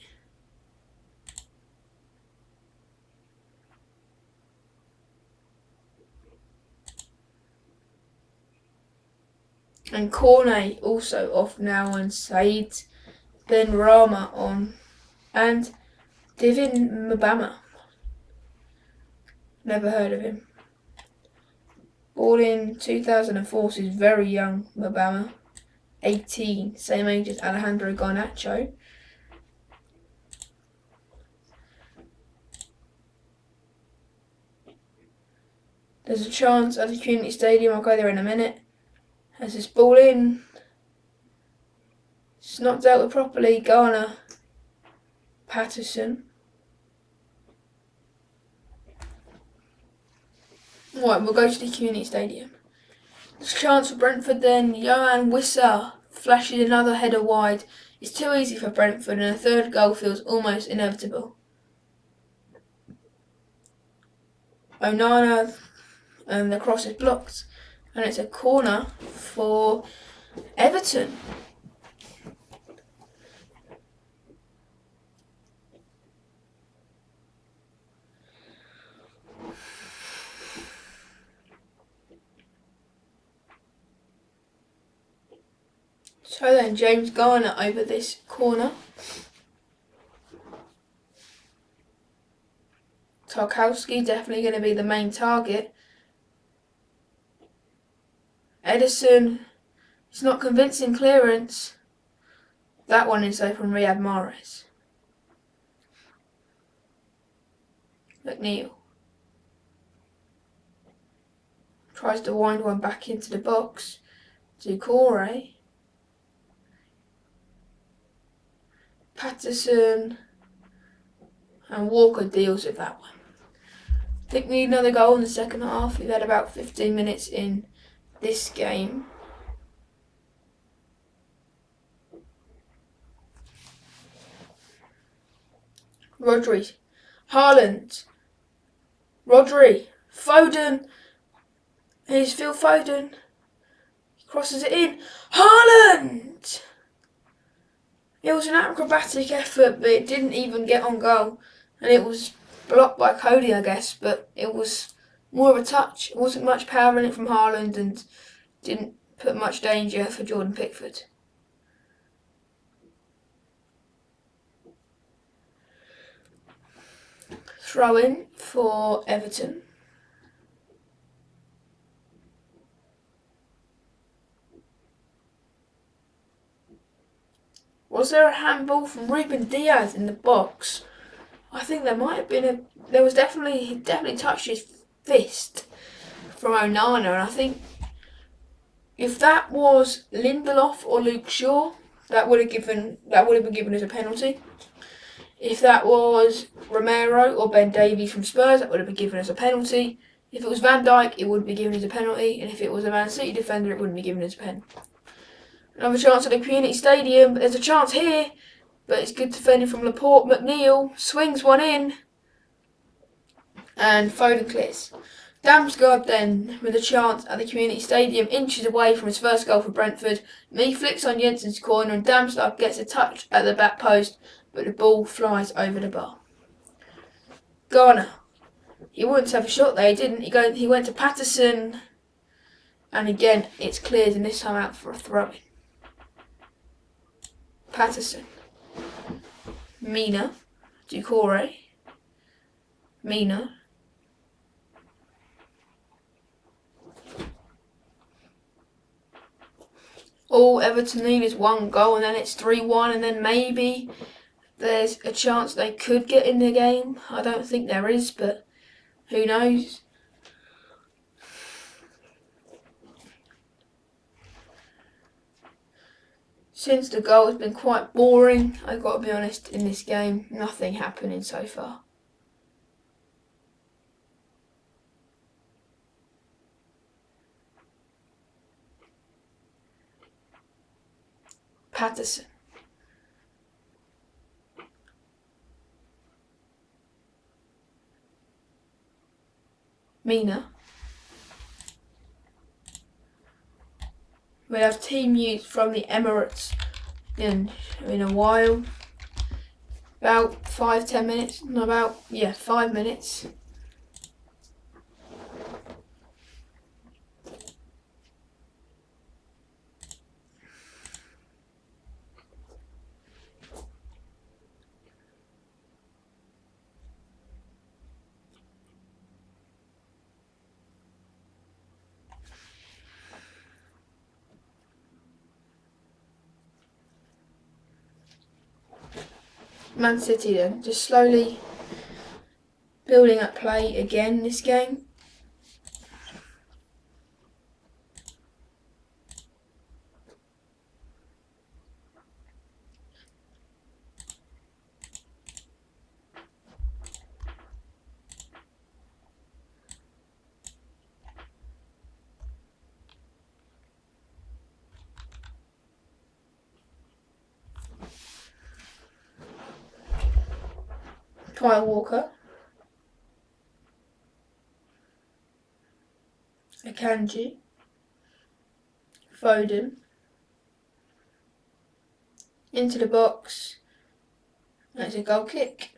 And Cornet also off now on Said. Then Rama on. And Divin Mbama. Never heard of him. Born in 2004, so he's very young, Mbama. 18, same age as Alejandro Garnacho. There's a chance at the Community Stadium. I'll go there in a minute. Has this ball in. It's not dealt with properly. Garner. Patterson. Right, we'll go to the Community Stadium. There's a chance for Brentford then. Johan Wissa flashes another header wide. It's too easy for Brentford and a third goal feels almost inevitable. Onana and the cross is blocked. And it's a corner for Everton. So then James Garner over this corner. Tarkowski definitely going to be the main target. Edison, it's not convincing clearance. That one is though from Riyad Mahrez. McNeil tries to wind one back into the box. Doucouré. Patterson and Walker deals with that one. I think we need another goal in the second half. We've had about 15 minutes in this game. Rodri, Haaland, Rodri, Foden. Here's Phil Foden. He crosses it in. Haaland! It was an acrobatic effort, but it didn't even get on goal. And it was blocked by Cody, I guess, but it was more of a touch. It wasn't much power in it from Haaland and didn't put much danger for Jordan Pickford. Throw in for Everton. Was there a handball from Ruben Diaz in the box? I think there might have been there was he definitely touched his fist from Onana, and I think if that was Lindelof or Luke Shaw, that would have been given as a penalty. If that was Romero or Ben Davies from Spurs, that would have been given as a penalty. If it was Van Dijk, it would be given as a penalty, and if it was a Man City defender, it wouldn't be given as a pen. Another chance at the Community Stadium. There's a chance here, but it's good defending from Laporte. McNeil swings one in, and Foden clears. Damsgaard then, with a chance at the Community Stadium, inches away from his first goal for Brentford. Mee flicks on Jensen's corner, and Damsgaard gets a touch at the back post, but the ball flies over the bar. Garner. He wanted to have a shot there, he didn't. He went to Patterson, and again it's cleared, and this time out for a throw-in. Patterson. Mina. Doucouré. Mina. All Everton need is one goal, and then it's 3-1, and then maybe there's a chance they could get in the game. I don't think there is, but who knows? Since the goal has been quite boring, I've got to be honest, in this game, nothing happening so far. Patterson. Mina. We'll have team news from the Emirates in a while. About 5-10 minutes. 5 minutes. Man City then, just slowly building up play again this game. Kyle Walker, Akanji, Foden, into the box, that's a goal kick.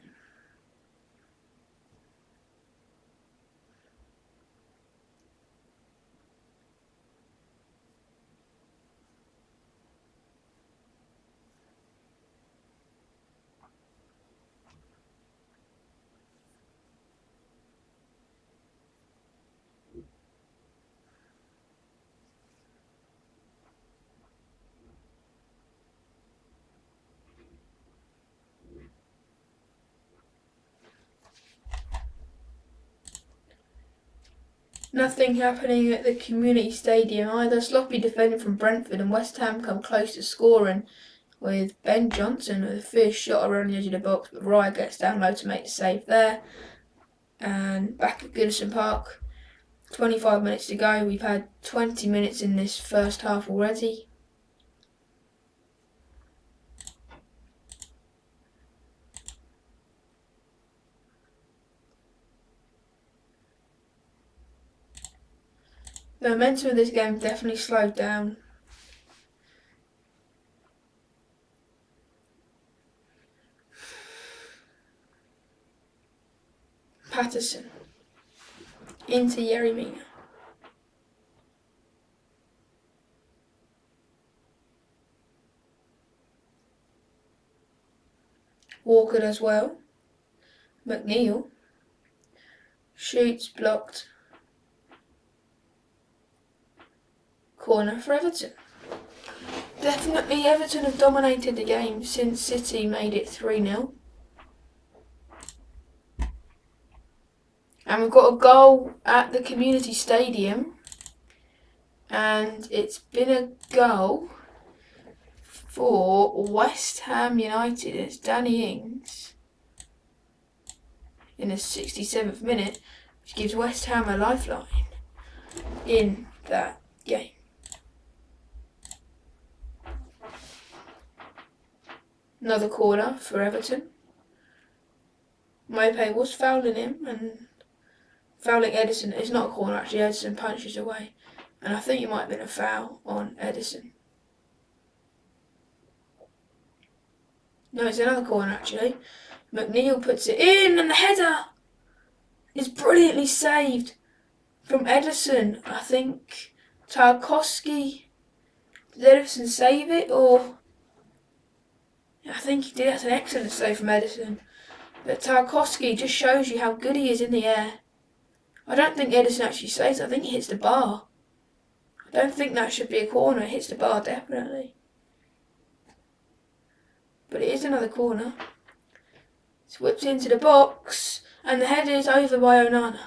Nothing happening at the community stadium either. Sloppy defending from Brentford, and West Ham come close to scoring with Ben Johnson with a fierce shot around the edge of the box, but Raya gets down low to make the save there. And back at Goodison Park, 25 minutes to go. We've had 20 minutes in this first half already. The momentum of this game definitely slowed down. Patterson into Yeremina. Walker as well. McNeil shoots, blocked. Corner for Everton. Definitely Everton have dominated the game since City made it 3-0. And we've got a goal at the community stadium, and it's been a goal for West Ham United. It's Danny Ings in the 67th minute, which gives West Ham a lifeline in that game. Another corner for Everton. Mope was fouling him and fouling Edison. It's not a corner actually, Edison punches away. And I think it might have been a foul on Edison. No, it's another corner actually. McNeil puts it in, and the header is brilliantly saved from Edison. I think Tarkowski, did Edison save it, or I think he did. That's an excellent save from Edison. But Tarkowski just shows you how good he is in the air. I don't think Edison actually saves it. I think he hits the bar. I don't think that should be a corner. It hits the bar, definitely. But it is another corner. It's whipped into the box, and the header is over by Onana.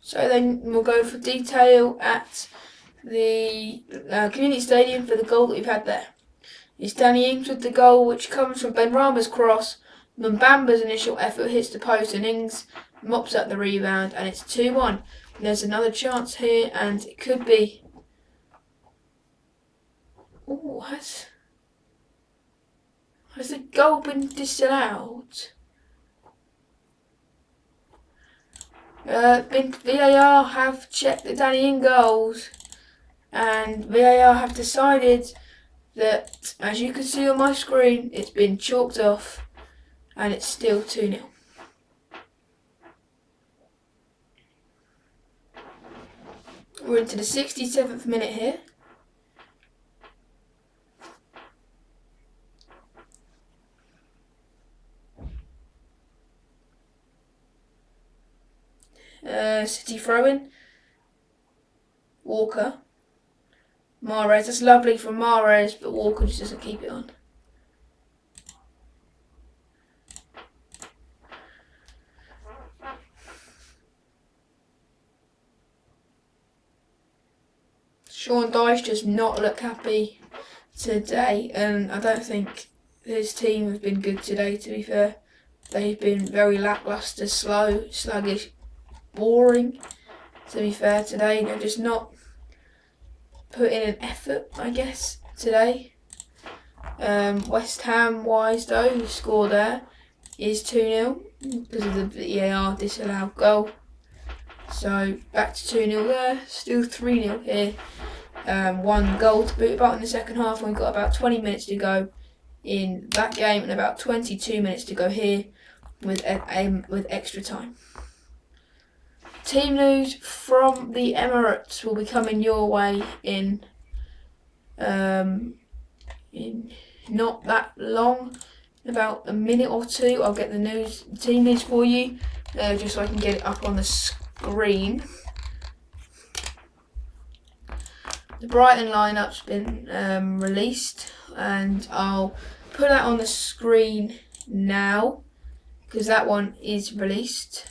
So then we'll go for detail at the community stadium for the goal that we've had there. It's Danny Ings with the goal, which comes from Benrahma's cross. Mbamba's initial effort hits the post, and Ings mops up the rebound, and it's 2-1. There's another chance here, and it could be. Oh, has the goal been disallowed? VAR have checked the Danny Ings goals, and VAR have decided that, as you can see on my screen, it's been chalked off, and it's still 2-0. We're into the 67th minute here. City throw-in. Walker. Mahrez, that's lovely from Mahrez, but Walker just doesn't keep it on. Sean Dyche does not look happy today, and I don't think his team have been good today, to be fair. They've been very lacklustre, slow, sluggish, boring, to be fair, today. They're just not putting in an effort, I guess, today. West Ham wise though, the score there is 2-0 because of the VAR disallowed goal. So back to 2-0 there, still 3-0 here. One goal to boot about in the second half, and we've got about 20 minutes to go in that game and about 22 minutes to go here with extra time. Team news from the Emirates will be coming your way in not that long, about a minute or two. I'll get the team news for you, just so I can get it up on the screen. The Brighton lineup's been released, and I'll put that on the screen now because that one is released.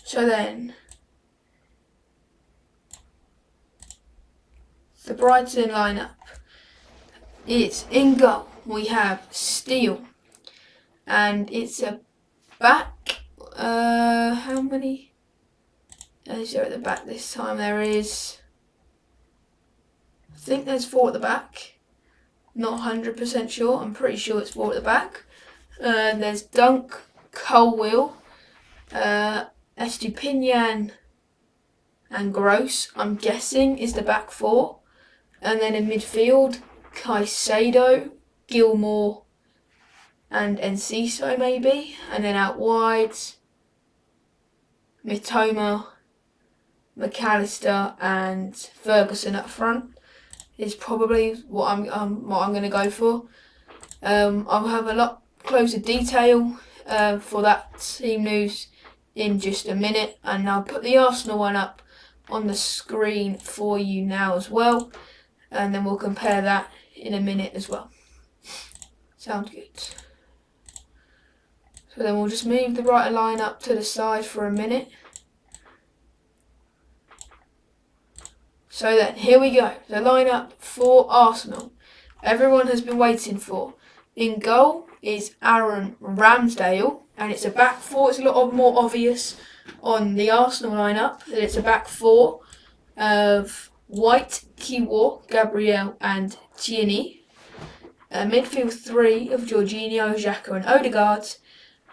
So then, the Brighton lineup is in goal. We have Steele, and it's a back. How many is there at the back this time? There is, I think there's 4 at the back. Not 100% sure. I'm pretty sure it's 4 at the back. There's Dunk, Colwill, Estupinian and Gross, I'm guessing, is the back 4. And then in midfield, Caicedo, Gilmore and Enciso maybe. And then out wide, Mitoma, McAllister and Ferguson up front is probably what I'm going to go for. I'll have a lot closer detail for that team news in just a minute, and I'll put the Arsenal one up on the screen for you now as well, and then we'll compare that in a minute as well. Sounds good. So then we'll just move the Brighton line up to the side for a minute. So then, here we go. The lineup for Arsenal. Everyone has been waiting for. In goal is Aaron Ramsdale, and it's a back 4. It's a lot more obvious on the Arsenal lineup that it's a back 4 of White, Kiwior, Gabriel and Tierney. Midfield 3 of Jorginho, Xhaka and Odegaard,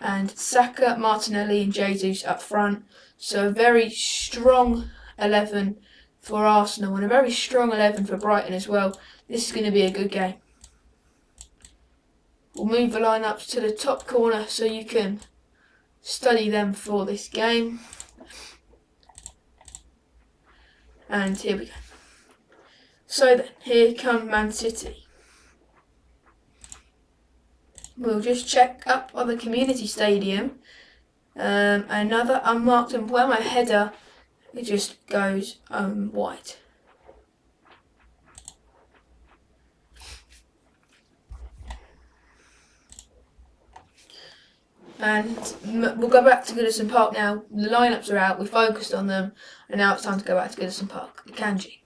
and Saka, Martinelli and Jesus up front. So a very strong 11 for Arsenal and a very strong 11 for Brighton as well. This is going to be a good game. We'll move the lineups to the top corner so you can study them for this game. And here we go. So then, here come Man City. We'll just check up on the community stadium. Another unmarked and where my header, it just goes wide. And we'll go back to Goodison Park now. The lineups are out, we focused on them, and now it's time to go back to Goodison Park. Kanji,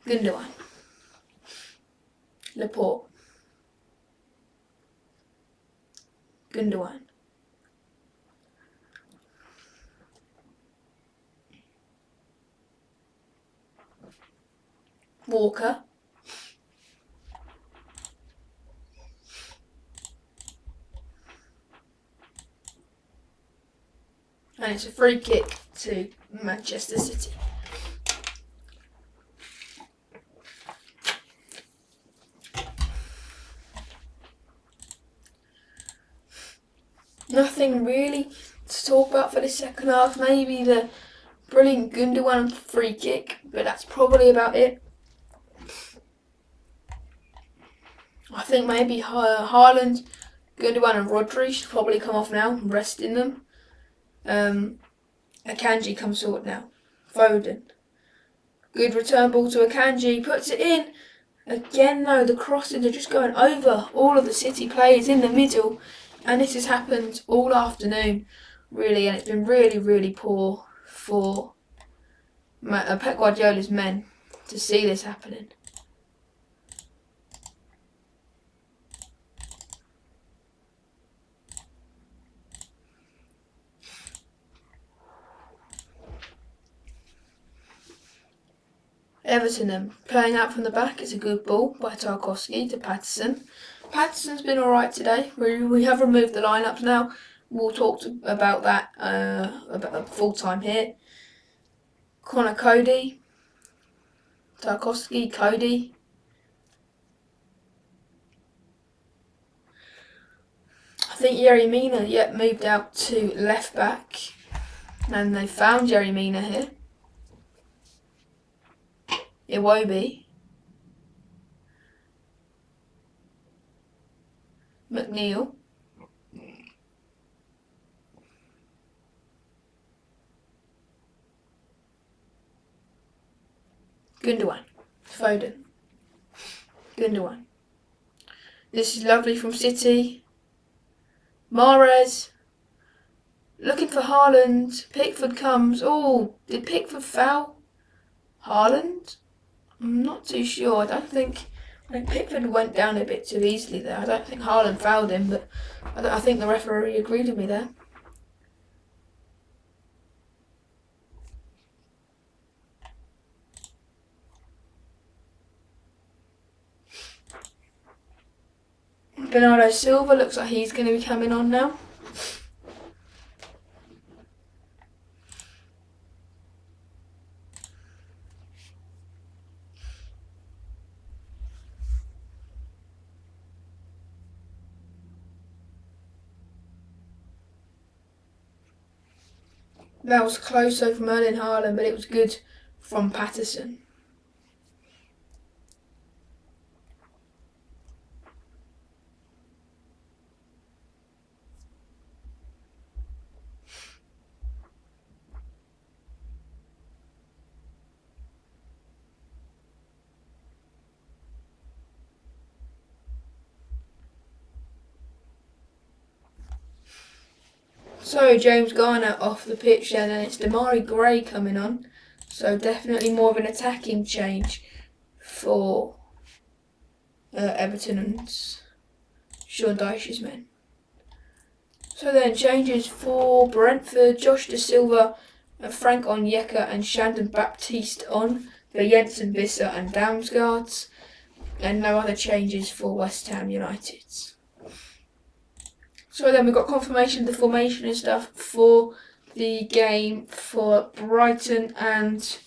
Gundogan, Laporte, Gundogan, Walker, and it's a free kick to Manchester City. Nothing really to talk about for the second half. Maybe the brilliant Gundogan free kick, but that's probably about it. I think maybe Haaland, Gundogan and Rodri should probably come off now, resting them. Akanji comes forward now. Foden. Good return ball to Akanji, puts it in. Again though, the crosses are just going over all of the City players in the middle, and this has happened all afternoon, really, and it's been really, really poor for Pep Guardiola's men to see this happening. Everton playing out from the back. It's a good ball by Tarkowski to Patterson. Patterson's been alright today. We have removed the lineups now. We'll talk about that about full time here. Connor Cody. Tarkowski, Cody. I think Yerry Mina moved out to left back. And they found Yerry Mina here. Iwobi. McNeil. Gundogan. Foden. Gundogan. This is lovely from City. Mahrez. Looking for Haaland. Pickford comes. Oh, did Pickford foul Haaland? I'm not too sure. I think Pickford went down a bit too easily there. I don't think Haaland fouled him, but I think the referee agreed with me there. Bernardo Silva looks like he's going to be coming on now. That was close though from Erling Haaland, but it was good from Patterson. So James Garner off the pitch then, and it's Demarai Gray coming on. So definitely more of an attacking change for Everton and Sean Dyche's men. So then changes for Brentford: Josh Da Silva, Frank Onyeka and Shandon Baptiste on for Jensen Visser and Damsgaard, and no other changes for West Ham United. So then we've got confirmation of the formation and stuff for the game for Brighton, and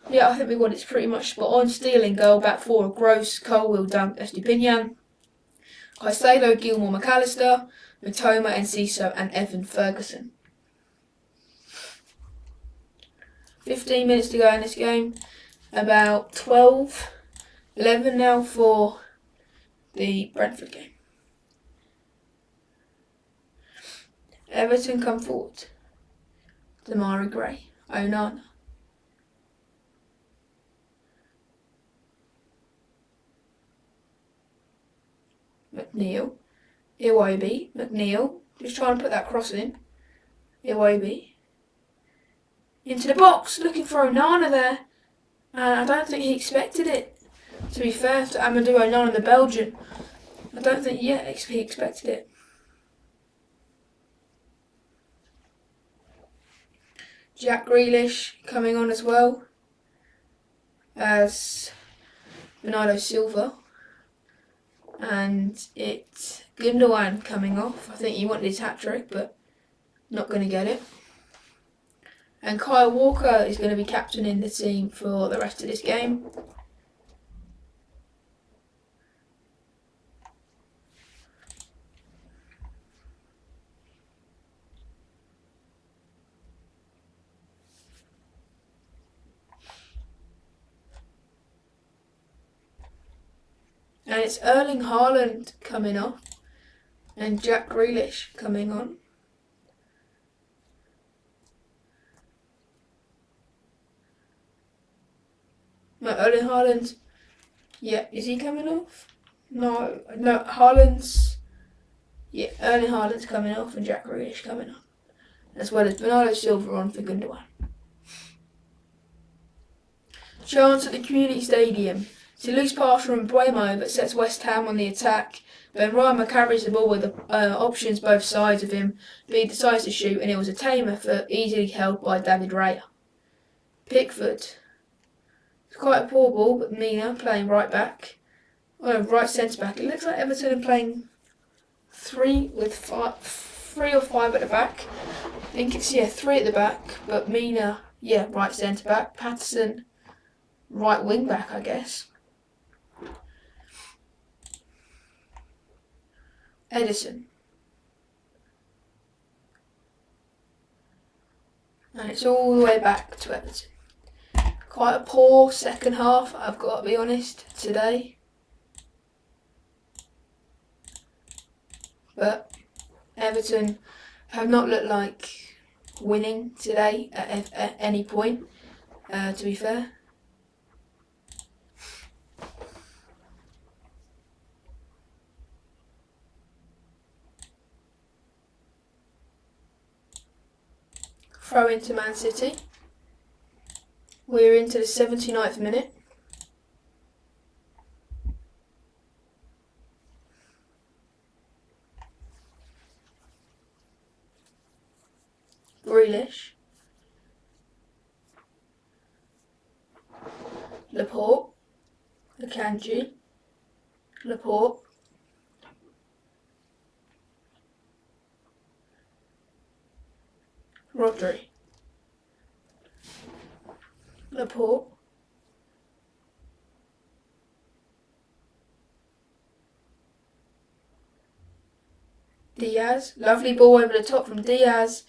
yeah, I think we got it pretty much spot on. Stealing goal, back four: Gross, Colwill, Dunk, Estupinian, Caicedo, Gilmore, McAllister, Matoma, Enciso and Evan Ferguson. 15 minutes to go in this game. About 11 now for the Brentford game. Everton come forward. Demarai Gray, Onana. McNeil, Iwobi, McNeil, just trying to put that cross in. Iwobi. Into the box, looking for Onana there. And I don't think he expected it. To be fair to Amadou Onana, the Belgian, I don't think he expected it. Jack Grealish coming on as well as Bernardo Silva. And it's Gundogan coming off. I think he wanted his hat-trick, but not going to get it. And Kyle Walker is going to be captaining the team for the rest of this game. And it's Erling Haaland coming off and Jack Grealish coming on. Erling Haaland. Yeah, is he coming off? No, Haaland's. Yeah, Erling Haaland's coming off and Jack Grealish coming on, as well as Bernardo Silva on for Gundogan. Chance at the Community Stadium. It's a loose pass from Buemo that sets West Ham on the attack. Benrahma carries the ball with options both sides of him, but he decides to shoot, and it was a tame effort easily held by David Raya. Pickford. It's quite a poor ball, but Mina playing right back. Right centre back. It looks like Everton are playing 3 or 5 at the back. I think it's 3 at the back, but Mina, right centre back. Patterson, right wing back, I guess. Edison. And it's all the way back to Everton. Quite a poor second half, I've got to be honest, today. But Everton have not looked like winning today at any point, to be fair. Throw into Man City. We're into the 79th minute. Grealish. Laporte. Akanji. Laporte. Rodri. Laporte. Diaz. Lovely ball over the top from Diaz,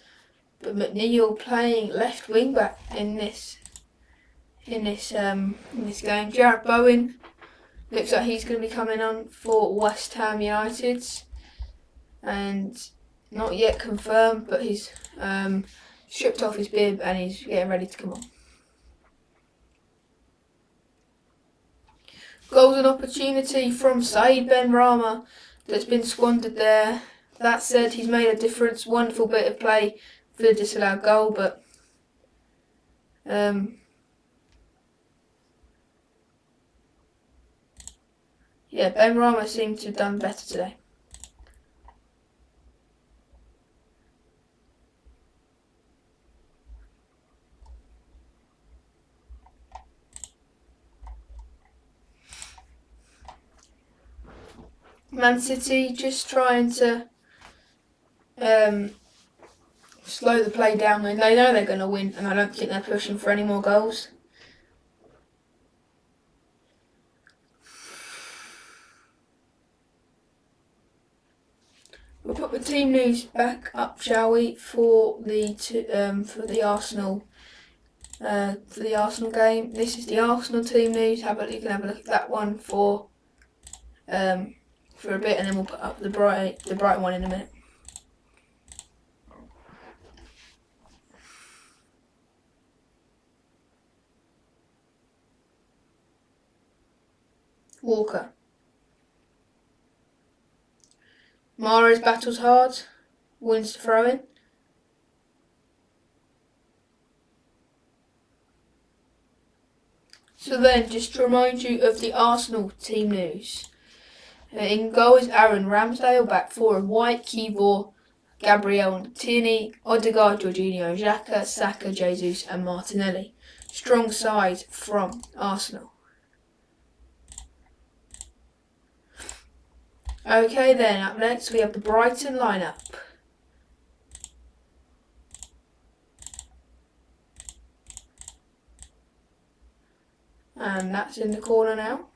but McNeil playing left wing back in this game. Jarrett Bowen looks like he's going to be coming on for West Ham United, and not yet confirmed, but he's stripped off his bib and he's getting ready to come on. Golden opportunity from Said Benrahma that's been squandered there. That said, he's made a difference. Wonderful bit of play for the disallowed goal, but Benrahma seemed to have done better today. Man City just trying to slow the play down. They know they're going to win, and I don't think they're pushing for any more goals. We'll put the team news back up, shall we, for the Arsenal game. This is the Arsenal team news. You can have a look at that one for a bit, and then we'll put up the Brighton one in a minute. Walker. Mahrez battles hard, wins the throw-in. So then, just to remind you of the Arsenal team news. In goal is Aaron Ramsdale, back four of White, Kivor, Gabriel Tierney, Odegaard, Jorginho, Xhaka, Saka, Jesus and Martinelli. Strong side from Arsenal. Okay then, up next we have the Brighton lineup. And that's in the corner now.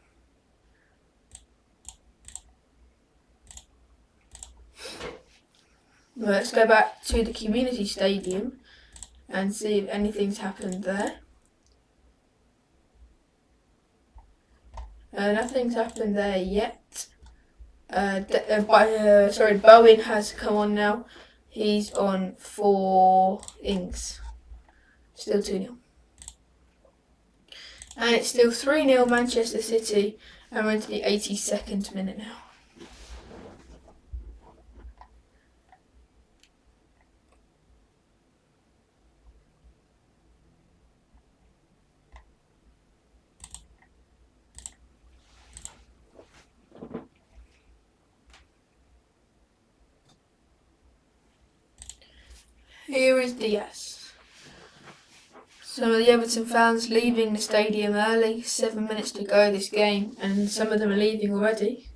Let's go back to the community stadium and see if anything's happened there. Nothing's happened there yet. Bowen has come on now. He's on for Ings. Still 2-0. And it's still 3-0 Manchester City, and we're into the 82nd minute now. Here is Diaz. Some of the Everton fans leaving the stadium early, 7 minutes to go this game, and some of them are leaving already.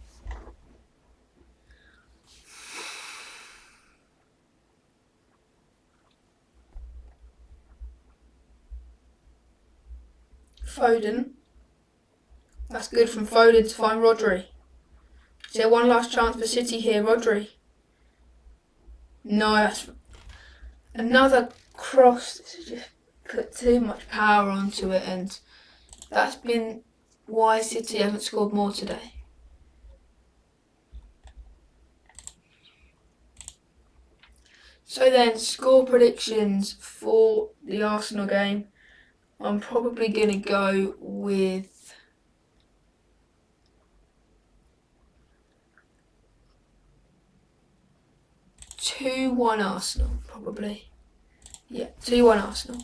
Foden. That's good from Foden to find Rodri. Is there one last chance for City here, Rodri? No, that's another cross. This has just put too much power onto it, and that's been why City haven't scored more today. So then, score predictions for the Arsenal game. I'm probably going to go with 2-1 Arsenal, probably. Yeah, 2-1 Arsenal.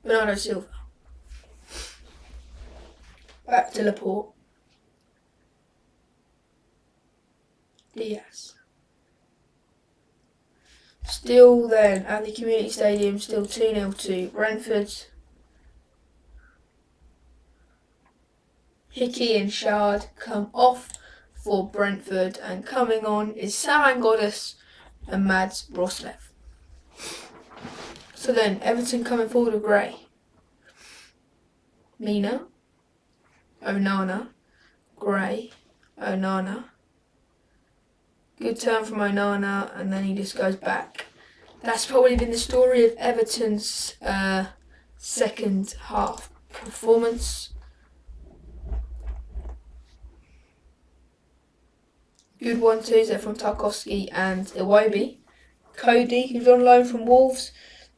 Bernardo Silva. Back to Laporte. Diaz. Still then, at the Community Stadium, still 2-0 to Brentford. Hickey and Shard come off for Brentford, and coming on is Sam Angodis and Mads Roslev. So then, Everton coming forward with Gray. Mina. Onana. Gray. Onana. Good turn from Onana, and then he just goes back. That's probably been the story of Everton's second half performance. Good 1-2s there from Tarkowski and Iwobi. Cody, who's on loan from Wolves.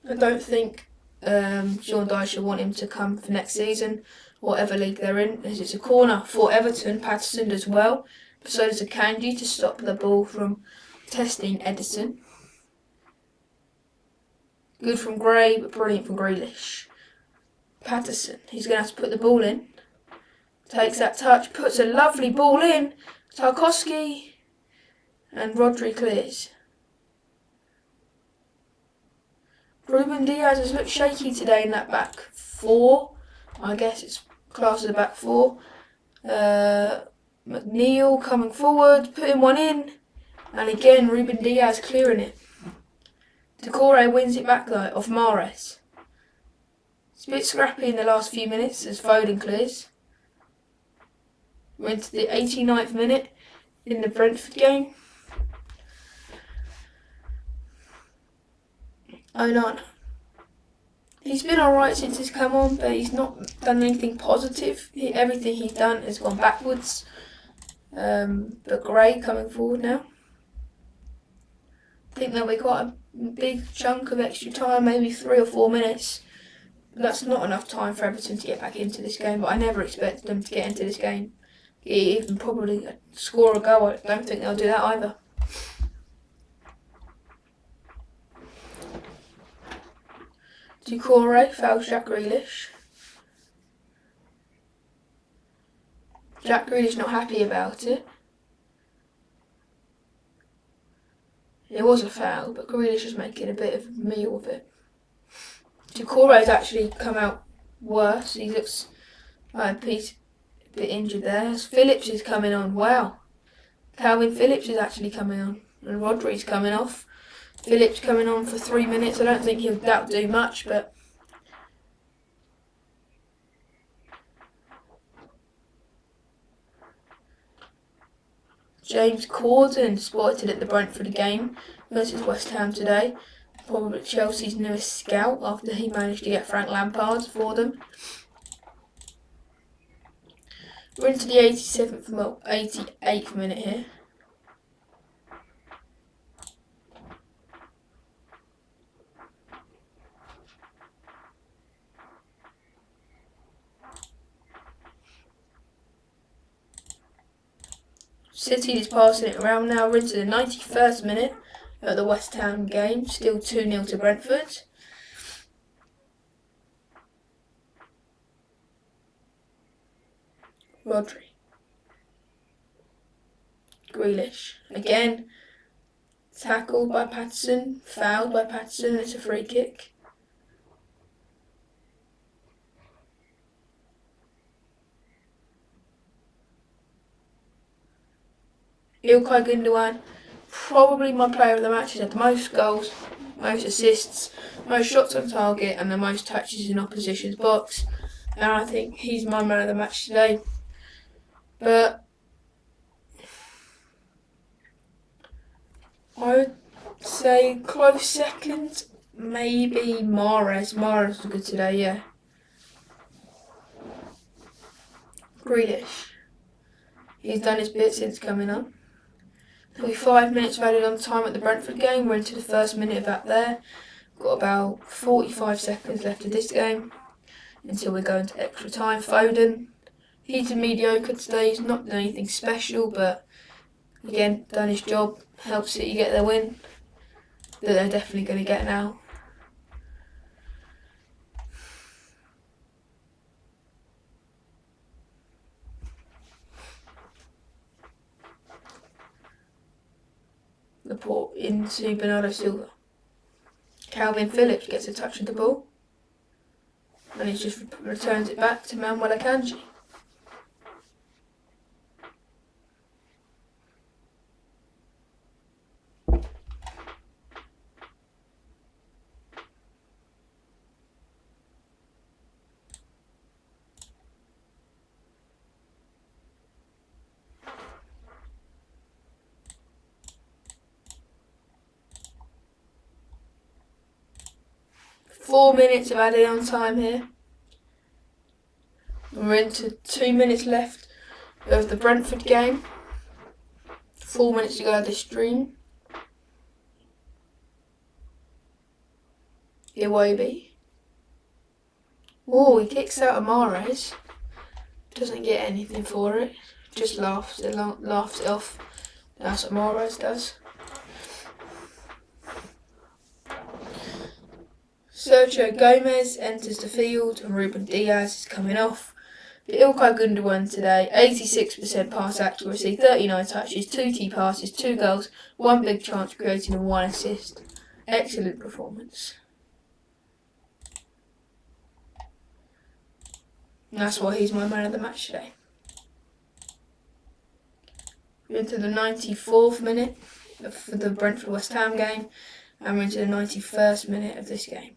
I don't think Sean Dyche will want him to come for next season, whatever league they're in, as it's a corner for Everton. Patterson does well, but so does Akanji to stop the ball from testing Edison. Good from Gray, but brilliant from Grealish. Patterson, he's going to have to put the ball in. Takes that touch, puts a lovely ball in. Tarkowski, and Rodri clears. Ruben Diaz has looked shaky today in that back four. I guess it's classed as a back four. McNeil coming forward, putting one in. And again, Ruben Diaz clearing it. Decore wins it back though, off Mahrez. It's a bit scrappy in the last few minutes as Foden clears. We're into the 89th minute in the Brentford game. Onana. He's been alright since he's come on, but he's not done anything positive. Everything he's done has gone backwards. But Gray coming forward now. I think there'll be quite a big chunk of extra time, maybe 3 or 4 minutes. But that's not enough time for Everton to get back into this game, but I never expected them to get into this game. Even probably score a goal. I don't think they'll do that either. Decore fouls Jack Grealish. Jack Grealish not happy about it. It was a foul, but Grealish was making a bit of a meal of it. Decore's actually come out worse. He looks like a bit injured there. Phillips is coming on. Wow. Calvin Phillips is actually coming on. And Rodri's coming off. Phillips coming on for 3 minutes. I don't think that'll do much, but James Corden spotted at the Brentford game. versus West Ham today. Probably Chelsea's newest scout after he managed to get Frank Lampard for them. We're into the 88th minute here. City is passing it around now. We're into the 91st minute of the West Ham game. Still 2-0 to Brentford. Rodri. Grealish. Again, tackled by Patterson, fouled by Patterson, it's a free kick. İlkay Gündoğan, probably my player of the match. He's had the most goals, most assists, most shots on target and the most touches in opposition's box. And I think he's my man of the match today. But I would say close second, maybe Mahrez. Mahrez was good today, yeah. Grealish. He's done his bit since coming on. There'll be 5 minutes added on time at the Brentford game. We're into the first minute of that there. Got about 45 seconds left of this game until we go into extra time. Foden, he's mediocre today. He's not done anything special, but again, done his job. Helps City get their win that they're definitely going to get now. Laporte into Bernardo Silva. Calvin Phillips gets a touch of the ball and he just returns it back to Manuel Akanji. Four minutes of added on time here. We're into 2 minutes left of the Brentford game. 4 minutes to go of the stream. Iwobi. Oh, he kicks out of Mahrez. Doesn't get anything for it. Just laughs it off. That's what Mahrez does. Sergio Gomez enters the field and Ruben Diaz is coming off. The İlkay Gündoğan today, 86% pass accuracy, 39 touches, 2 key passes, 2 goals, 1 big chance created and 1 assist. Excellent performance. And that's why he's my man of the match today. We're into the 94th minute of the Brentford West Ham game and we're into the 91st minute of this game.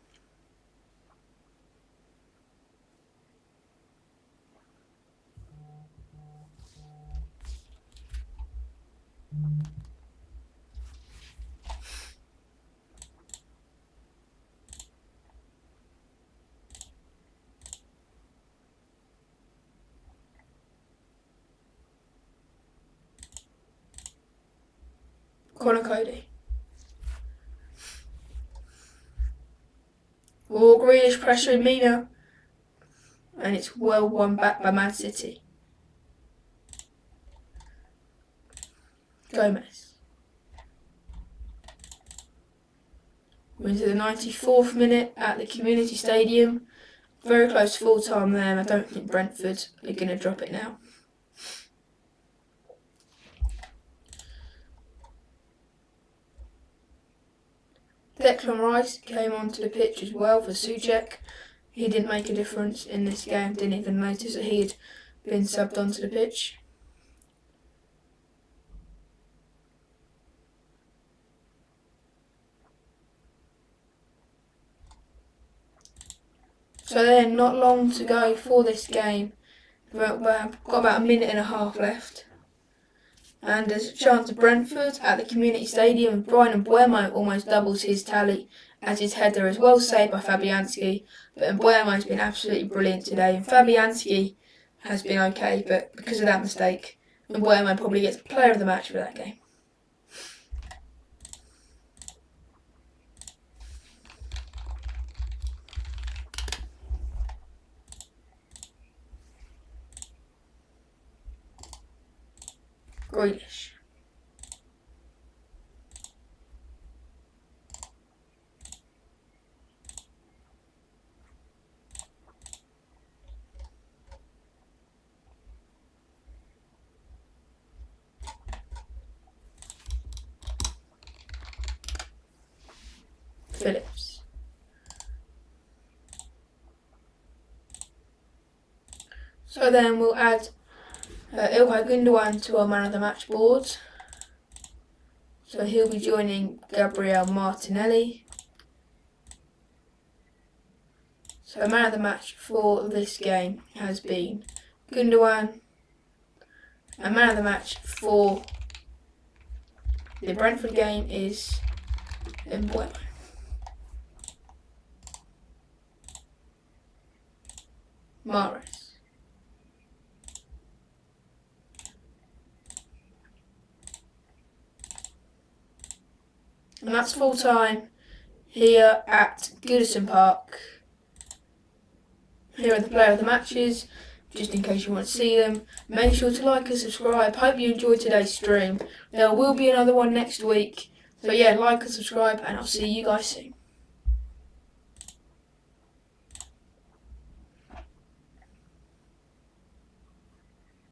Connor Cody. Oh, Grealish pressuring Mina. And it's well won back by Man City. Gomez. We're into the 94th minute at the Community Stadium. Very close to full time there and I don't think Brentford are going to drop it now. Declan Rice came onto the pitch as well for Souček. He didn't make a difference in this game, didn't even notice that he had been subbed onto the pitch. So then, not long to go for this game. We've got about a minute and a half left. And there's a chance of Brentford at the Community Stadium. Brian Mbeumo almost doubles his tally as his header is well saved by Fabianski. But Mbeumo's been absolutely brilliant today. And Fabianski has been okay, but because of that mistake, Mbeumo probably gets player of the match for that game. Grealish. Phillips. So then we'll add Ilkay Gundogan to our man of the match board. So he'll be joining Gabriel Martinelli. So man of the match for this game has been Gundogan. And man of the match for the Brentford game is Mbeumo. Mahrez. And that's full time here at Goodison Park. Here are the player of the matches, just in case you want to see them. Make sure to like and subscribe. Hope you enjoyed today's stream. There will be another one next week. So yeah, like and subscribe, and I'll see you guys soon.